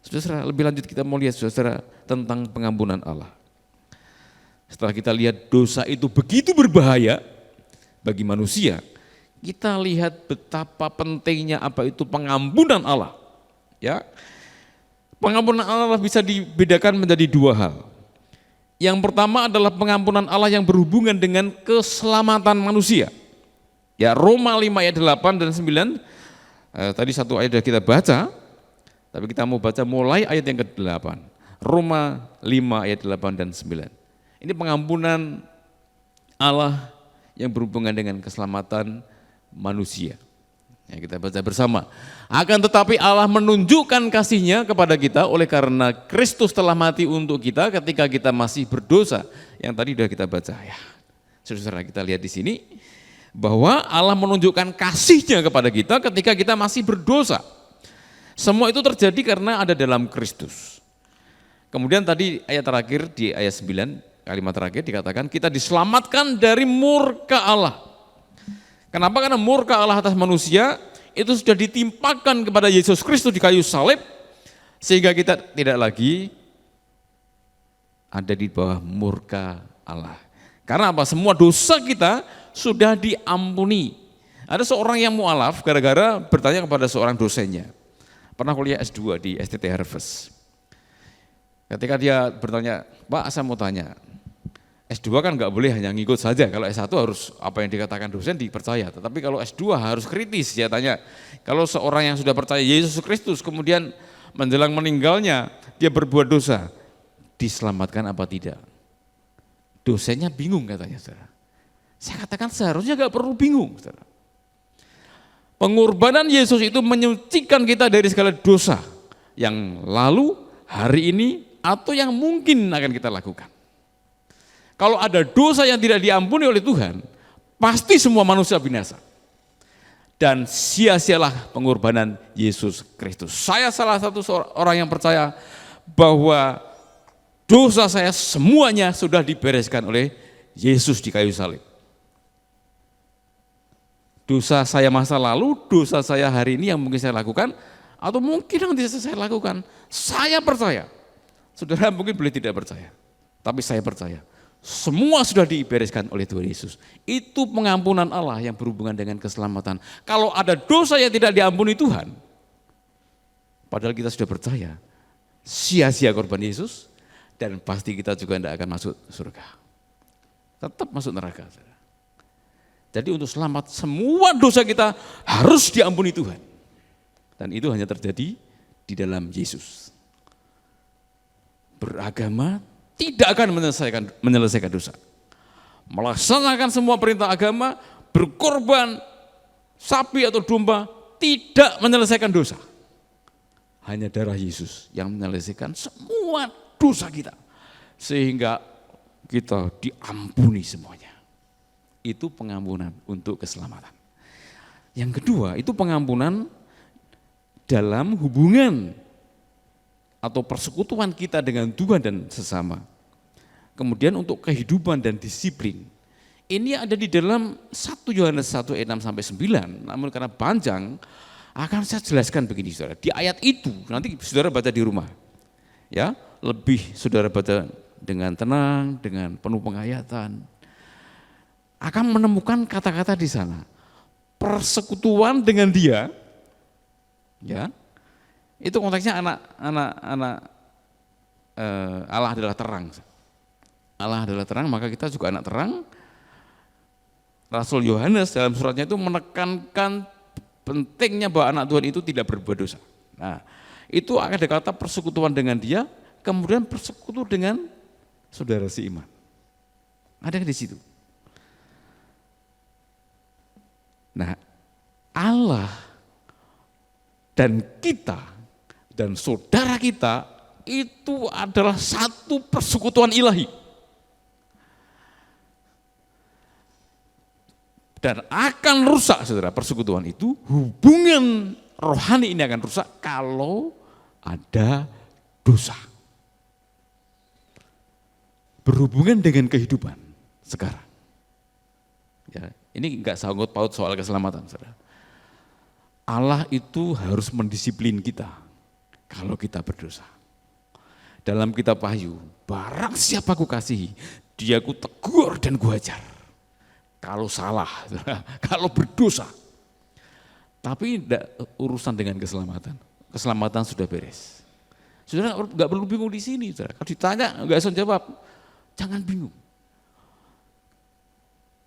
Saudara, lebih lanjut kita mau lihat saudara tentang pengampunan Allah. Setelah kita lihat dosa itu begitu berbahaya bagi manusia, kita lihat betapa pentingnya apa itu pengampunan Allah. Ya, pengampunan Allah bisa dibedakan menjadi 2 hal. Yang pertama adalah pengampunan Allah yang berhubungan dengan keselamatan manusia. Ya, Roma 5 ayat 8 dan 9. Tadi satu ayat sudah kita baca. Tapi kita mau baca mulai ayat yang ke-8. Roma 5 ayat 8 dan 9. Ini pengampunan Allah yang berhubungan dengan keselamatan manusia. Ya, kita baca bersama. Akan tetapi Allah menunjukkan kasih-Nya kepada kita oleh karena Kristus telah mati untuk kita ketika kita masih berdosa. Yang tadi sudah kita baca ya. Saudara, kita lihat di sini bahwa Allah menunjukkan kasih-Nya kepada kita ketika kita masih berdosa. Semua itu terjadi karena ada dalam Kristus. Kemudian tadi ayat terakhir di ayat 9, kalimat terakhir dikatakan kita diselamatkan dari murka Allah. Kenapa? Karena murka Allah atas manusia itu sudah ditimpakan kepada Yesus Kristus di kayu salib, sehingga kita tidak lagi ada di bawah murka Allah. Karena apa? Semua dosa kita sudah diampuni. Ada seorang yang mualaf gara-gara bertanya kepada seorang dosennya. Pernah kuliah S2 di STT Harvest. Ketika dia bertanya, Pak, saya mau tanya, S2 kan nggak boleh hanya ngikut saja, kalau S1 harus apa yang dikatakan dosen dipercaya, tetapi kalau S2 harus kritis. Dia tanya, kalau seorang yang sudah percaya Yesus Kristus kemudian menjelang meninggalnya dia berbuat dosa, diselamatkan apa tidak? Dosennya bingung katanya, saudara. Saya katakan seharusnya nggak perlu bingung, saudara. Pengorbanan Yesus itu menyucikan kita dari segala dosa yang lalu, hari ini, atau yang mungkin akan kita lakukan. Kalau ada dosa yang tidak diampuni oleh Tuhan, pasti semua manusia binasa. Dan sia-sialah pengorbanan Yesus Kristus. Saya salah satu orang yang percaya bahwa dosa saya semuanya sudah dibereskan oleh Yesus di kayu salib. Dosa saya masa lalu, dosa saya hari ini yang mungkin saya lakukan, atau mungkin yang tidak saya lakukan, saya percaya. Saudara mungkin boleh tidak percaya, tapi saya percaya. Semua sudah dibereskan oleh Tuhan Yesus. Itu pengampunan Allah yang berhubungan dengan keselamatan. Kalau ada dosa yang tidak diampuni Tuhan, padahal kita sudah percaya, sia-sia korban Yesus, dan pasti kita juga tidak akan masuk surga. Tetap masuk neraka. Jadi untuk selamat, semua dosa kita harus diampuni Tuhan. Dan itu hanya terjadi di dalam Yesus. Beragama tidak akan menyelesaikan dosa. Melaksanakan semua perintah agama, berkorban sapi atau domba, tidak menyelesaikan dosa. Hanya darah Yesus yang menyelesaikan semua dosa kita. Sehingga kita diampuni semuanya. Itu pengampunan untuk keselamatan. Yang kedua, itu pengampunan dalam hubungan atau persekutuan kita dengan Tuhan dan sesama. Kemudian untuk kehidupan dan disiplin. Ini ada di dalam 1 Yohanes 1 ayat 6 sampai 9. Namun karena panjang, akan saya jelaskan begini, saudara. Di ayat itu, nanti saudara baca di rumah. Ya, lebih saudara baca dengan tenang, dengan penuh penghayatan. Akan menemukan kata-kata di sana. Persekutuan dengan Dia, ya. Itu konteksnya anak Allah adalah terang. Allah adalah terang, maka kita juga anak terang. Rasul Yohanes dalam suratnya itu menekankan pentingnya bahwa anak Tuhan itu tidak berbuat dosa. Nah, itu akan ada kata persekutuan dengan Dia, kemudian persekutu dengan saudara seiman. Ada di situ. Nah, Allah dan kita dan saudara kita itu adalah satu persekutuan ilahi. Dan akan rusak, saudara, persekutuan itu, hubungan rohani ini akan rusak kalau ada dosa. Berhubungan dengan kehidupan sekarang. Ya, ini enggak sangkut paut soal keselamatan, saudara. Allah itu harus mendisiplin kita kalau kita berdosa. Dalam kitab Wahyu, barang siapa ku kasihi, dia ku tegur dan ku ajar. Kalau salah, kalau berdosa. Tapi tidak urusan dengan keselamatan. Keselamatan sudah beres. Saudara enggak perlu bingung di sini, saudara. Kalau ditanya enggak usah jawab, jangan bingung.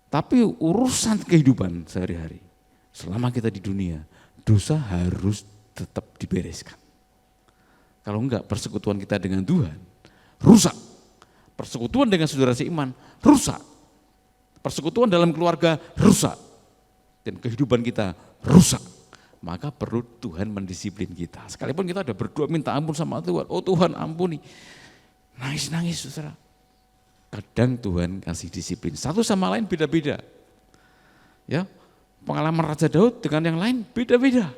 Tapi urusan kehidupan sehari-hari, selama kita di dunia, dosa harus tetap dibereskan. Kalau enggak, persekutuan kita dengan Tuhan rusak. Persekutuan dengan saudara seiman rusak. Persekutuan dalam keluarga rusak. Dan kehidupan kita rusak. Maka perlu Tuhan mendisiplin kita. Sekalipun kita sudah berdoa minta ampun sama Tuhan. Oh Tuhan ampuni. Nangis-nangis, saudara. Kadang Tuhan kasih disiplin. Satu sama lain beda-beda. Ya, pengalaman Raja Daud dengan yang lain beda-beda.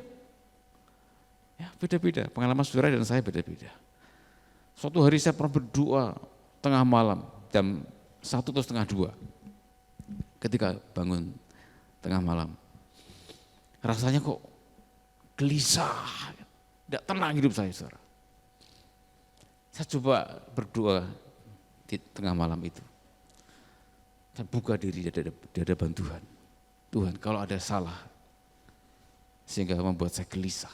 Ya, beda-beda. Pengalaman saudara dan saya beda-beda. Suatu hari saya pernah berdoa tengah malam. jam 1 atau setengah 2 ketika bangun tengah malam. Rasanya kok gelisah, tidak tenang hidup saya, saudara. Saya coba berdoa di tengah malam itu. Saya buka diri di hadapan Tuhan. Tuhan, kalau ada salah sehingga membuat saya gelisah,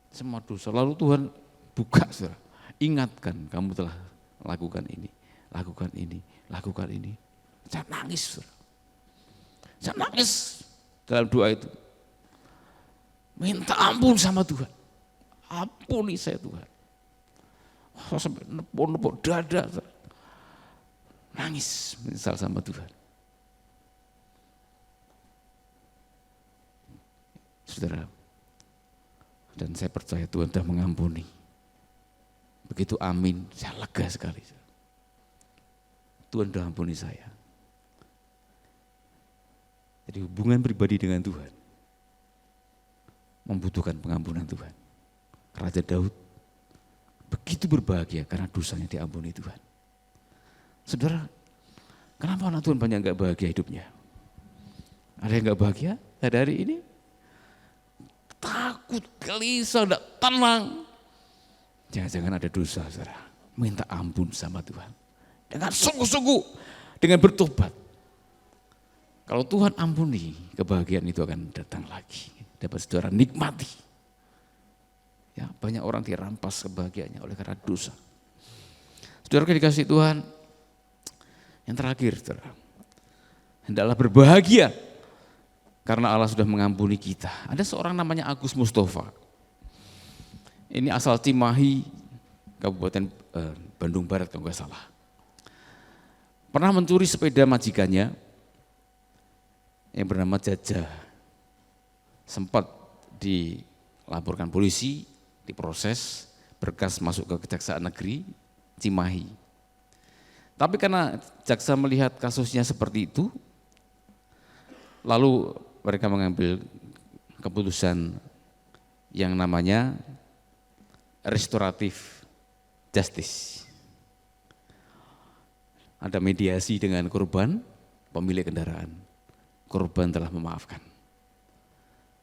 semua dosa, lalu Tuhan buka, saudara. Ingatkan, kamu telah lakukan ini, lakukan ini, lakukan ini. Saya nangis, saudara. Saya nangis dalam doa itu. Minta ampun sama Tuhan. Ampuni saya, Tuhan. Saya sampai nepuk-nepuk dada, saudara. Nangis menyesal sama Tuhan. Saudara, dan saya percaya Tuhan sudah mengampuni. Begitu amin, saya lega sekali. Tuhan sudah ampuni saya. Jadi hubungan pribadi dengan Tuhan membutuhkan pengampunan Tuhan. Raja Daud begitu berbahagia karena dosanya diampuni Tuhan. Saudara, kenapa anak Tuhan banyak enggak bahagia hidupnya? Ada yang enggak bahagia hari ini? Takut, gelisah, enggak tenang. Jangan-jangan ada dosa, saudara. Minta ampun sama Tuhan. Dengan sungguh-sungguh, dengan bertobat. Kalau Tuhan ampuni, kebahagiaan itu akan datang lagi. Dapat saudara nikmati. Ya, banyak orang dirampas kebahagiaannya oleh karena dosa. Saudara dikasih Tuhan, yang terakhir, saudara, hendaklah berbahagia karena Allah sudah mengampuni kita. Ada seorang namanya Agus Mustafa. Ini asal Cimahi, Kabupaten Bandung Barat kalau nggak salah. Pernah mencuri sepeda majikannya yang bernama Jajah. Sempat dilaporkan polisi, diproses, berkas masuk ke Kejaksaan Negeri Cimahi. Tapi karena jaksa melihat kasusnya seperti itu, lalu mereka mengambil keputusan yang namanya restoratif justice. Ada mediasi dengan korban, pemilik kendaraan. Korban telah memaafkan.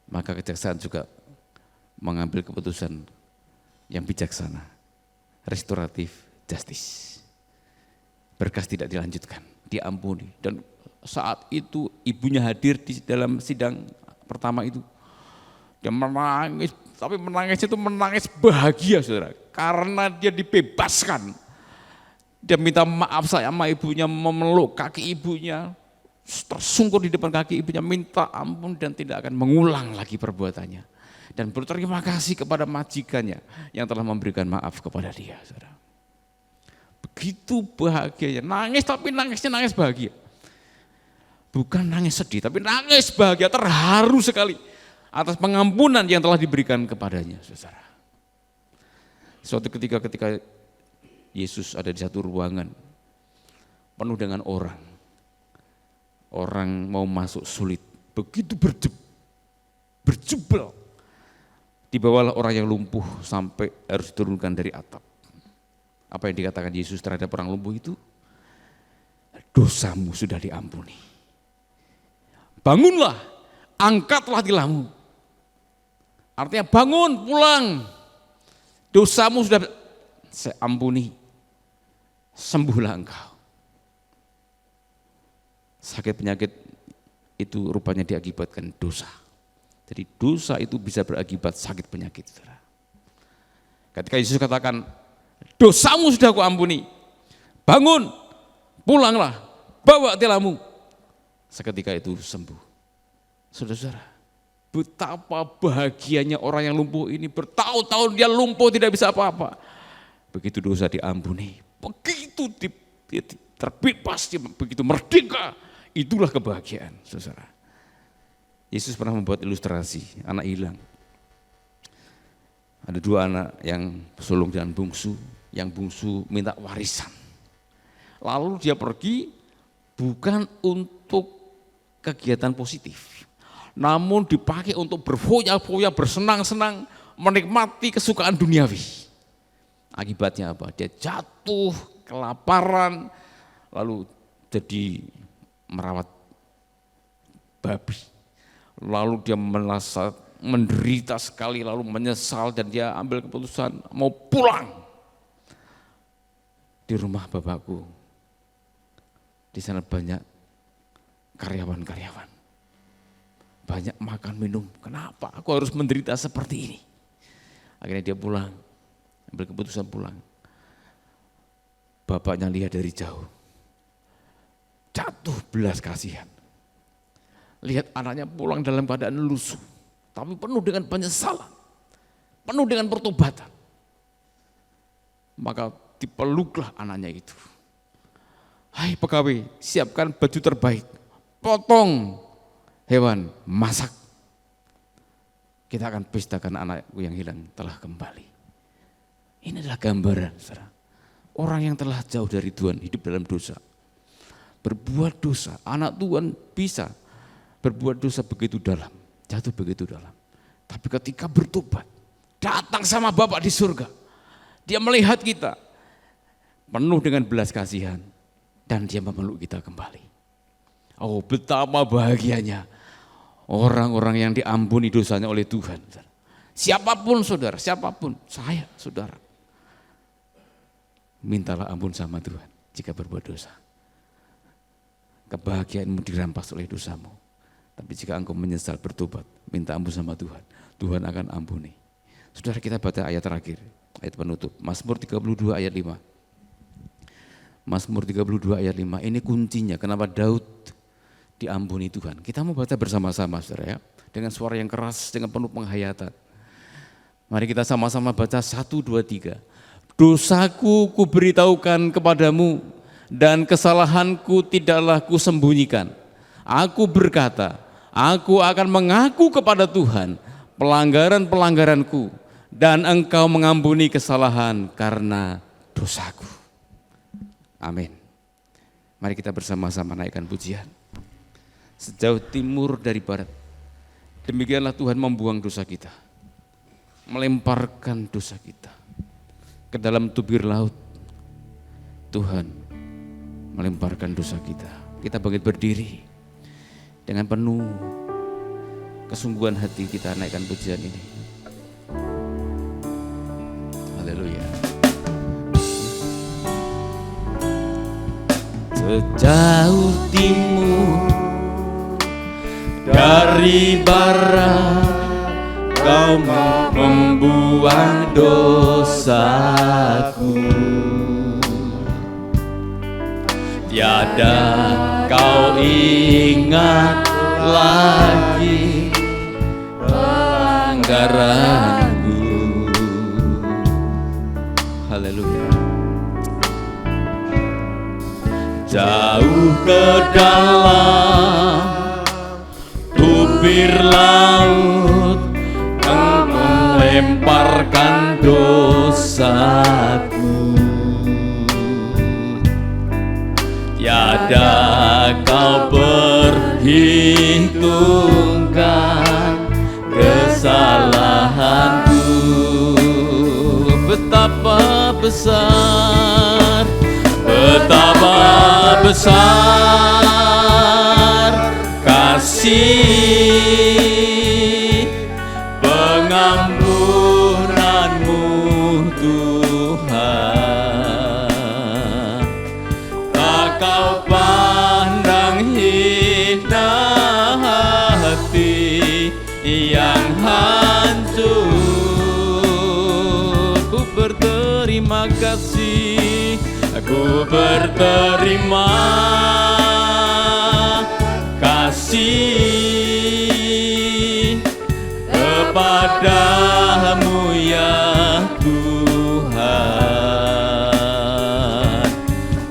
Maka kejaksaan juga mengambil keputusan yang bijaksana, restoratif justice. Berkas tidak dilanjutkan, diampuni. Dan saat itu ibunya hadir di dalam sidang pertama itu. Dia menangis, tapi menangisnya itu menangis bahagia, saudara. Karena dia dibebaskan. Dia minta maaf sama ibunya, memeluk kaki ibunya, tersungkur di depan kaki ibunya, minta ampun dan tidak akan mengulang lagi perbuatannya. Dan berterima kasih kepada majikannya yang telah memberikan maaf kepada dia, saudara. Begitu bahagianya, nangis tapi nangisnya nangis bahagia. Bukan nangis sedih, tapi nangis bahagia, terharu sekali atas pengampunan yang telah diberikan kepadanya, saudara. Suatu ketika Yesus ada di satu ruangan penuh dengan orang. Orang mau masuk sulit, begitu berjubel. Dibawalah orang yang lumpuh sampai harus diturunkan dari atap. Apa yang dikatakan Yesus terhadap orang lumpuh itu? Dosamu sudah diampuni. Bangunlah, angkatlah tilammu. Artinya bangun, pulang. Dosamu sudah saya ampuni. Sembuhlah engkau. Sakit penyakit itu rupanya diakibatkan dosa. Jadi dosa itu bisa berakibat sakit penyakit. Saudara. Ketika Yesus katakan, dosamu sudah aku ampuni. Bangun, pulanglah, bawa tilammu. Seketika itu sembuh. Saudara-saudara, betapa bahagianya orang yang lumpuh ini, bertahun-tahun dia lumpuh tidak bisa apa-apa. Begitu dosa diampuni, begitu terbebas, begitu merdeka, itulah kebahagiaan, saudara. Yesus pernah membuat ilustrasi anak hilang. Ada dua anak yang sulung dan bungsu, yang bungsu minta warisan. Lalu dia pergi bukan untuk kegiatan positif, namun dipakai untuk berfoya-foya, bersenang-senang, menikmati kesukaan duniawi. Akibatnya apa? Dia jatuh kelaparan, lalu jadi merawat babi. Lalu dia merasa menderita sekali, lalu menyesal dan dia ambil keputusan mau pulang. Di rumah bapakku, di sana banyak karyawan-karyawan. Banyak makan minum, kenapa aku harus menderita seperti ini? Akhirnya dia pulang, ambil keputusan pulang. Bapaknya lihat dari jauh, jatuh belas kasihan. Lihat anaknya pulang dalam keadaan lusuh, tapi penuh dengan penyesalan, penuh dengan pertobatan. Maka dipeluklah anaknya itu. Hai pegawai, siapkan baju terbaik, potong hewan, masak. Kita akan pestakan anakku yang hilang telah kembali. Ini adalah gambaran, saudara. Orang yang telah jauh dari Tuhan, hidup dalam dosa, berbuat dosa. Anak Tuhan bisa berbuat dosa begitu dalam, jatuh begitu dalam. Tapi ketika bertobat, datang sama Bapa di surga, dia melihat kita penuh dengan belas kasihan dan dia memeluk kita kembali. Oh, betapa bahagianya orang-orang yang diampuni dosanya oleh Tuhan. Siapapun saudara, siapapun, saya saudara, mintalah ampun sama Tuhan jika berbuat dosa. Kebahagiaanmu dirampas oleh dosamu. Tapi jika engkau menyesal bertobat, minta ampun sama Tuhan, Tuhan akan ampuni. Saudara, kita baca ayat terakhir, ayat penutup, Mazmur 32 ayat 5. Mazmur 32 ayat 5, ini kuncinya kenapa Daud diampuni Tuhan. Kita mau baca bersama-sama saudara ya, dengan suara yang keras, dengan penuh penghayatan. Mari kita sama-sama baca 1, 2, 3. Dosaku kuberitahukan kepadamu dan kesalahanku tidaklah kusembunyikan. Aku berkata, aku akan mengaku kepada Tuhan pelanggaran-pelanggaranku dan engkau mengampuni kesalahan karena dosaku. Amin. Mari kita bersama-sama naikkan pujian. Sejauh timur dari barat, demikianlah Tuhan membuang dosa kita, melemparkan dosa kita ke dalam tubir laut. Tuhan melemparkan dosa kita. Kita bangkit berdiri dengan penuh kesungguhan hati, kita naikkan pujian ini. Haleluya. Sejauh timur dari barat, kau membuang dosaku. Tiada kau ingat lagi pelanggaranku. Haleluya. Jauh ke dalam tubir laut, kau melemparkan dosaku. Tiada kau perhitungkan kesalahanku. Betapa besar, betapa besar kasih pengampunanmu Tuhan. Tak kau pandang hina hati yang hancur. Ku berterima kasih, aku berterima kasih kepadamu ya Tuhan.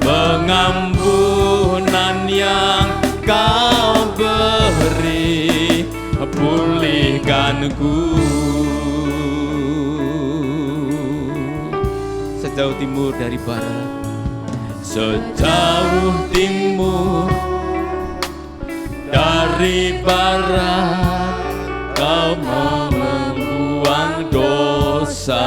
Pengampunan yang kau beri, pulihkanku. Sejauh timur dari barat, sejauh timur dari barat, kau membuang dosaku.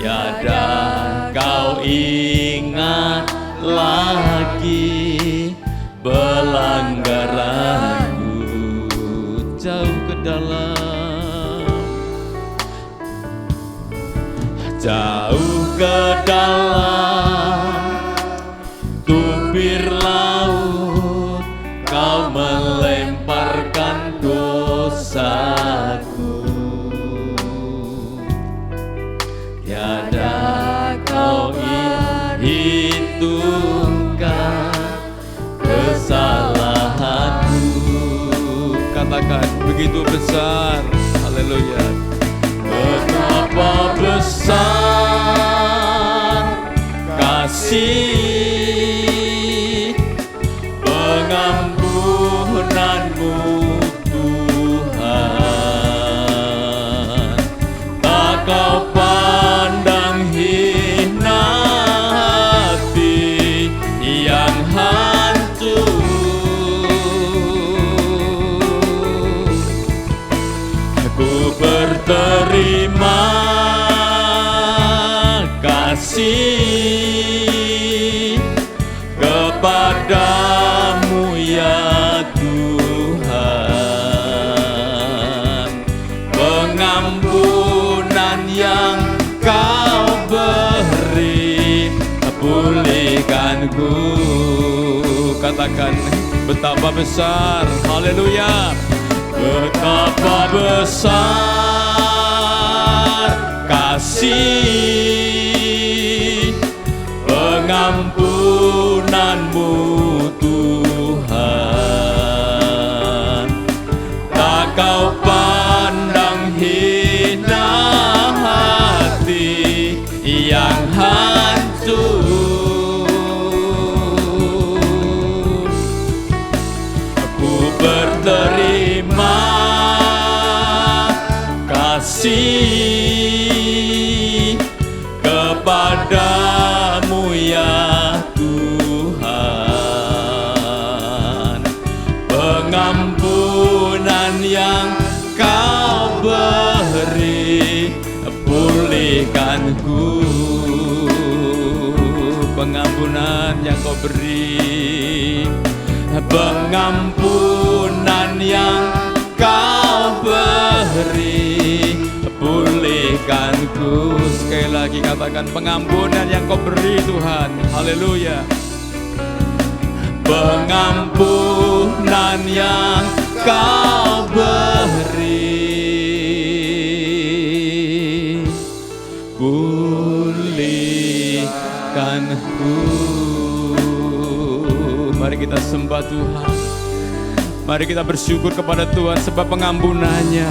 tiada kau ingat lagi pelanggaranku. Jauh ke dalam, jauh ke dalam tubir laut kau melemparkan dosaku. Tiada kau hitungkan kesalahanku. katakan begitu besar, haleluya. Betapa besar kasih pengampunanmu Tuhan. Tak kau pandang hina hati yang hancur. Ku berterima kasih kepadamu ya Tuhan. Pengampunan yang kau beri pulihkanku. Katakan betapa besar, haleluya. Betapa besar kasih pengampunanmu Tuhan. Tak kau pandang hina hati yang hancur. Ku berterima kasih kepadamu ya Tuhan. Pengampunan yang kau beri pulihkanku. Pengampunan yang kau beri, pengampunan yang kau beri pulihkanku. sekali lagi katakan pengampunan yang kau beri Tuhan, haleluya. Pengampunan yang kau beri pulihkanku. Mari kita sembah Tuhan. Mari kita bersyukur kepada Tuhan sebab pengampunannya.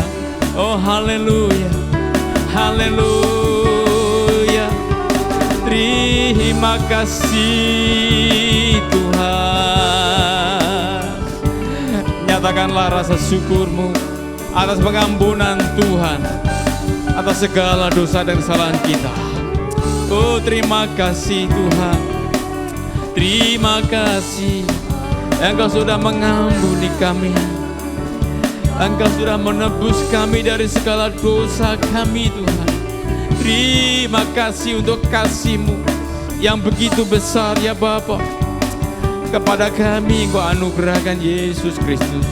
Oh haleluya, haleluya. Terima kasih Tuhan. Nyatakanlah rasa syukurmu atas pengampunan Tuhan, atas segala dosa dan kesalahan kita. Oh terima kasih Tuhan. Terima kasih Engkau sudah mengampuni kami. Engkau sudah menebus kami dari segala dosa kami Tuhan. Terima kasih untuk kasih-Mu yang begitu besar ya Bapa. Kepada kami Engkau anugerahkan Yesus Kristus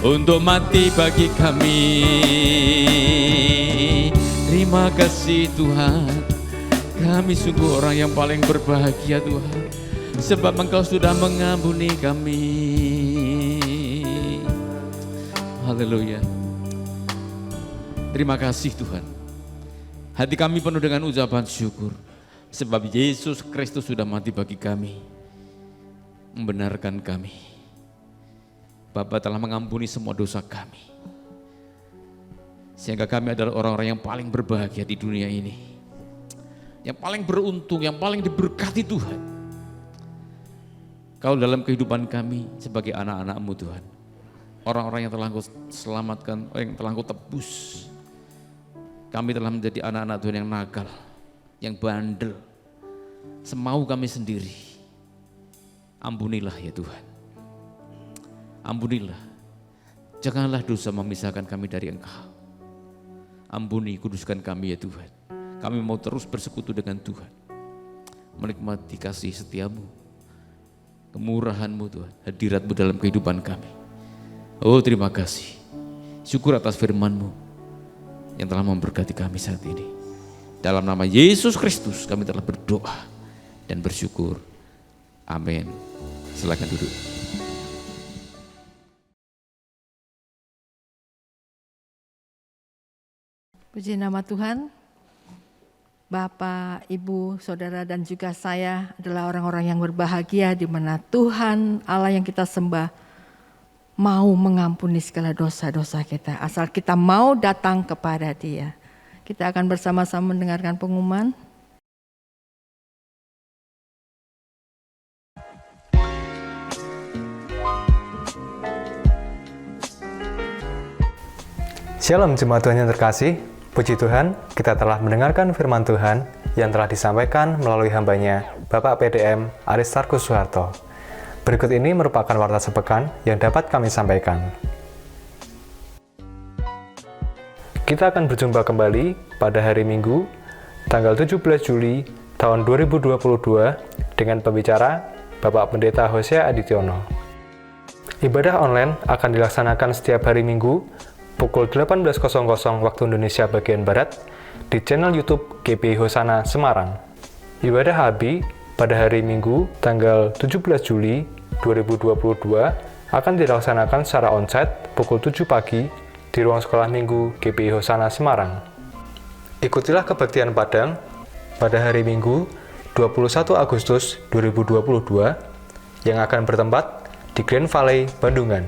untuk mati bagi kami. Terima kasih Tuhan. Kami sungguh orang yang paling berbahagia Tuhan, sebab Engkau sudah mengampuni kami. Haleluya. Terima kasih Tuhan. Hati kami penuh dengan ucapan syukur, sebab Yesus Kristus sudah mati bagi kami, membenarkan kami. Bapa telah mengampuni semua dosa kami, sehingga kami adalah orang-orang yang paling berbahagia di dunia ini, yang paling beruntung, yang paling diberkati Tuhan. Kau dalam kehidupan kami sebagai anak-anak-Mu Tuhan, orang-orang yang telah Engkau selamatkan, yang telah Engkau tebus. Kami telah menjadi anak-anak Tuhan yang nakal, yang bandel, semau kami sendiri. Ampunilah ya Tuhan, ampunilah. Janganlah dosa memisahkan kami dari Engkau. Ampuni, kuduskan kami ya Tuhan. Kami mau terus bersekutu dengan Tuhan, menikmati kasih setiamu, kemurahan-Mu Tuhan, hadirat-Mu dalam kehidupan kami. Oh terima kasih, syukur atas firman-Mu yang telah memberkati kami saat ini. Dalam nama Yesus Kristus kami telah berdoa dan bersyukur. Amin. Silakan duduk. Puji nama Tuhan. Bapak, Ibu, Saudara dan juga saya adalah orang-orang yang berbahagia di mana Tuhan Allah yang kita sembah mau mengampuni segala dosa-dosa kita. Asal kita mau datang kepada Dia. Kita akan bersama-sama mendengarkan pengumuman. Shalom jemaat Tuhan yang terkasih, puji Tuhan kita telah mendengarkan firman Tuhan yang telah disampaikan melalui hambanya Bapak PDM Aristarkus Suharto. Berikut ini merupakan warta sepekan yang dapat kami sampaikan. Kita akan berjumpa kembali pada hari Minggu, tanggal 17 Juli tahun 2022 dengan pembicara Bapak Pendeta Hosea Adityono. Ibadah online akan dilaksanakan setiap hari Minggu pukul 18.00 waktu Indonesia bagian Barat di channel YouTube GBI Hosana Semarang. Ibadah HABI pada hari Minggu tanggal 17 Juli 2022 akan dilaksanakan secara onsite pukul 7 pagi di ruang sekolah minggu GBI Hosana Semarang. Ikutilah kebaktian Padang pada hari Minggu 21 Agustus 2022 yang akan bertempat di Grand Valley, Bandungan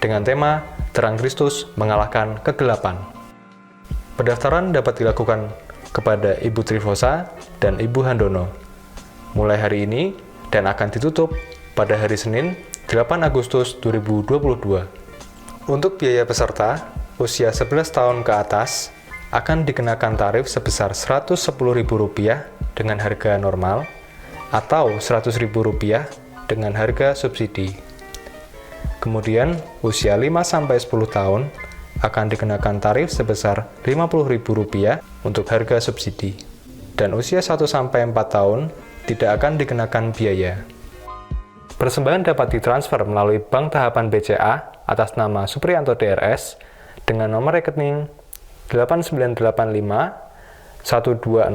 dengan tema Terang Kristus mengalahkan kegelapan. Pendaftaran dapat dilakukan kepada Ibu Trifosa dan Ibu Handono mulai hari ini dan akan ditutup pada hari Senin 8 Agustus 2022. Untuk biaya peserta usia 11 tahun ke atas akan dikenakan tarif sebesar Rp110.000 dengan harga normal atau Rp100.000 dengan harga subsidi. Kemudian, usia 5-10 tahun akan dikenakan tarif sebesar Rp50.000 untuk harga subsidi. Dan usia 1-4 tahun tidak akan dikenakan biaya. Persembahan dapat ditransfer melalui Bank Tahapan BCA atas nama Supriyanto DRS dengan nomor rekening 8985 126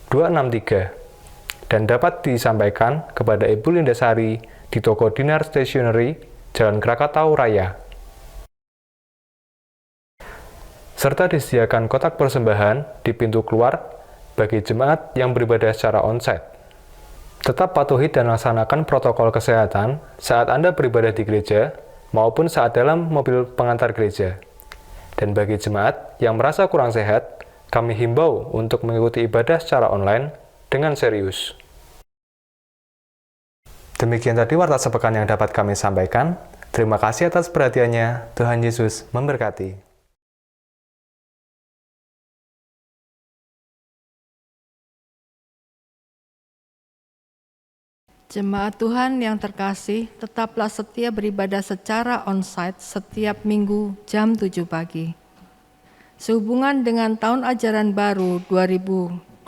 263 dan dapat disampaikan kepada Ibu Lindasari di toko Dinar Stationery Jalan Krakatau Raya. Serta disediakan kotak persembahan di pintu keluar bagi jemaat yang beribadah secara onsite. Tetap patuhi dan laksanakan protokol kesehatan saat Anda beribadah di gereja maupun saat dalam mobil pengantar gereja. Dan bagi jemaat yang merasa kurang sehat, kami himbau untuk mengikuti ibadah secara online dengan serius. Demikian tadi warta sepekan yang dapat kami sampaikan. Terima kasih atas perhatiannya. Tuhan Yesus memberkati. Jemaat Tuhan yang terkasih, tetaplah setia beribadah secara onsite setiap minggu jam 7 pagi. Sehubungan dengan tahun ajaran baru 2022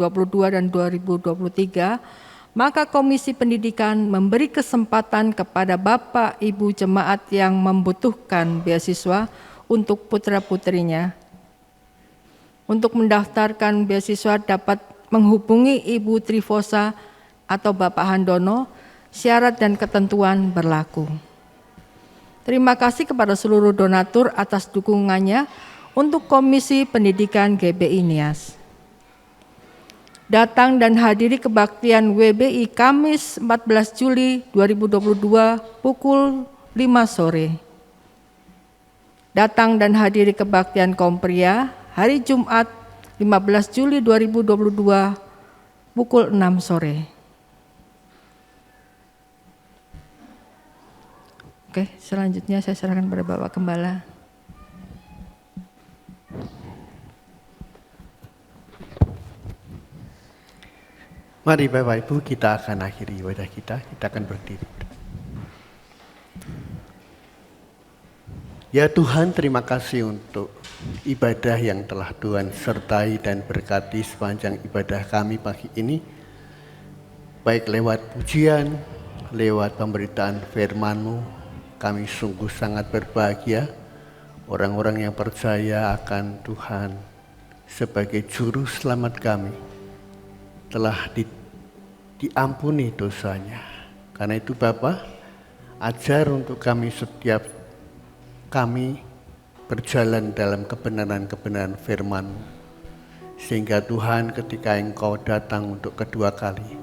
dan 2023, maka Komisi Pendidikan memberi kesempatan kepada Bapak Ibu jemaat yang membutuhkan beasiswa untuk putra-putrinya. Untuk mendaftarkan beasiswa dapat menghubungi Ibu Trifosa atau Bapak Handono, syarat dan ketentuan berlaku. Terima kasih kepada seluruh donatur atas dukungannya untuk Komisi Pendidikan GBI Nias. Datang dan hadiri kebaktian WBI Kamis 14 Juli 2022 pukul 5 sore. Datang dan hadiri kebaktian Kompria hari Jumat 15 Juli 2022 pukul 6 sore. Oke, selanjutnya saya serahkan kepada Bapak Gembala. Mari Bapak Ibu, kita akan akhiri ibadah kita akan berdiri. Ya Tuhan, terima kasih untuk ibadah yang telah Tuhan sertai dan berkati sepanjang ibadah kami pagi ini, baik lewat pujian, lewat pemberitaan firman-Mu. Kami sungguh sangat berbahagia, orang-orang yang percaya akan Tuhan sebagai juru selamat kami telah diampuni dosanya. Karena itu Bapa, ajar untuk kami setiap kami berjalan dalam kebenaran-kebenaran firman-Mu, sehingga Tuhan ketika Engkau datang untuk kedua kali,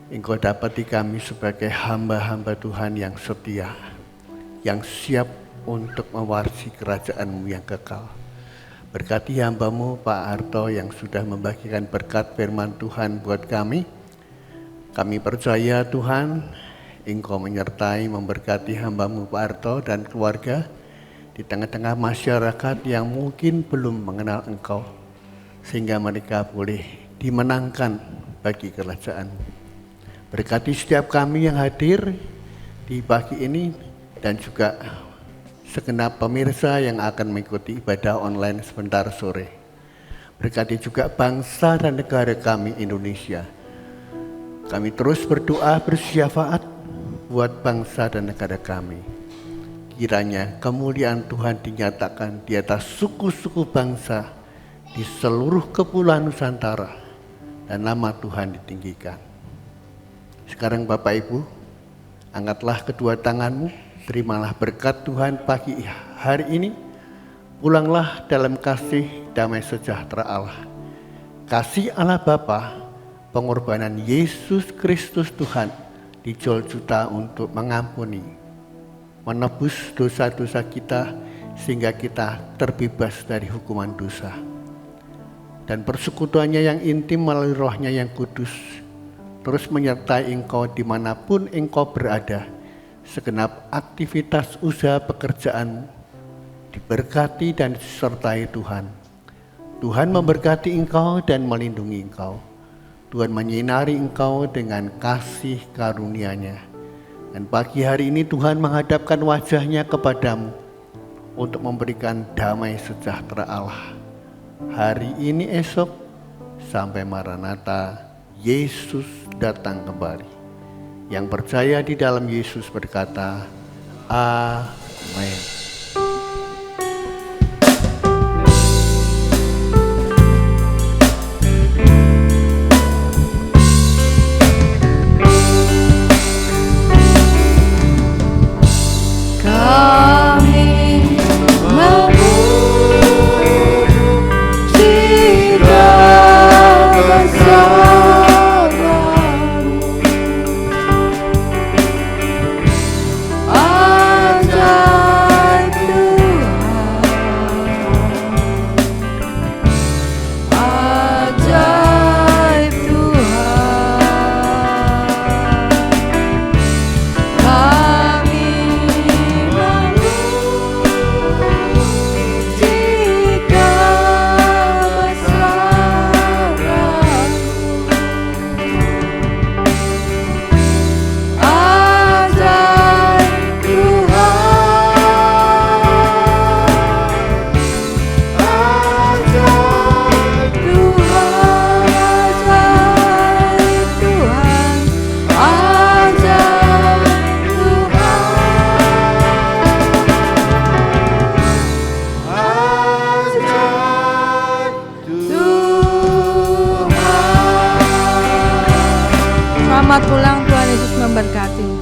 Engkau dapati kami sebagai hamba-hamba Tuhan yang setia, yang siap untuk mewarisi kerajaan-Mu yang kekal. Berkati hamba-Mu Pak Arto yang sudah membagikan berkat firman Tuhan buat kami. Kami percaya Tuhan, Engkau menyertai memberkati hamba-Mu Pak Arto dan keluarga di tengah-tengah masyarakat yang mungkin belum mengenal Engkau, sehingga mereka boleh dimenangkan bagi kerajaan-Mu. Berkati setiap kami yang hadir di pagi ini dan juga segenap pemirsa yang akan mengikuti ibadah online sebentar sore. Berkati juga bangsa dan negara kami Indonesia. Kami terus berdoa bersyafaat buat bangsa dan negara kami. Kiranya kemuliaan Tuhan dinyatakan di atas suku-suku bangsa di seluruh kepulauan Nusantara dan nama Tuhan ditinggikan. Sekarang Bapak Ibu, angkatlah kedua tangan-Mu, terimalah berkat Tuhan pagi hari ini. Pulanglah dalam kasih damai sejahtera Allah. Kasih Allah Bapa, pengorbanan Yesus Kristus Tuhan dijual juta untuk mengampuni, menebus dosa-dosa kita sehingga kita terbebas dari hukuman dosa. Dan persekutuannya yang intim melalui Roh-Nya yang kudus terus menyertai engkau dimanapun engkau berada. Segenap aktivitas usaha pekerjaan diberkati dan disertai Tuhan. Tuhan memberkati engkau dan melindungi engkau. Tuhan menyinari engkau dengan kasih karunia-Nya. Dan pagi hari ini Tuhan menghadapkan wajah-Nya kepadamu untuk memberikan damai sejahtera Allah. Hari ini esok sampai Maranatha, Yesus datang kembali. Yang percaya di dalam Yesus berkata, Amin. Selamat pulang, Tuhan Yesus memberkati.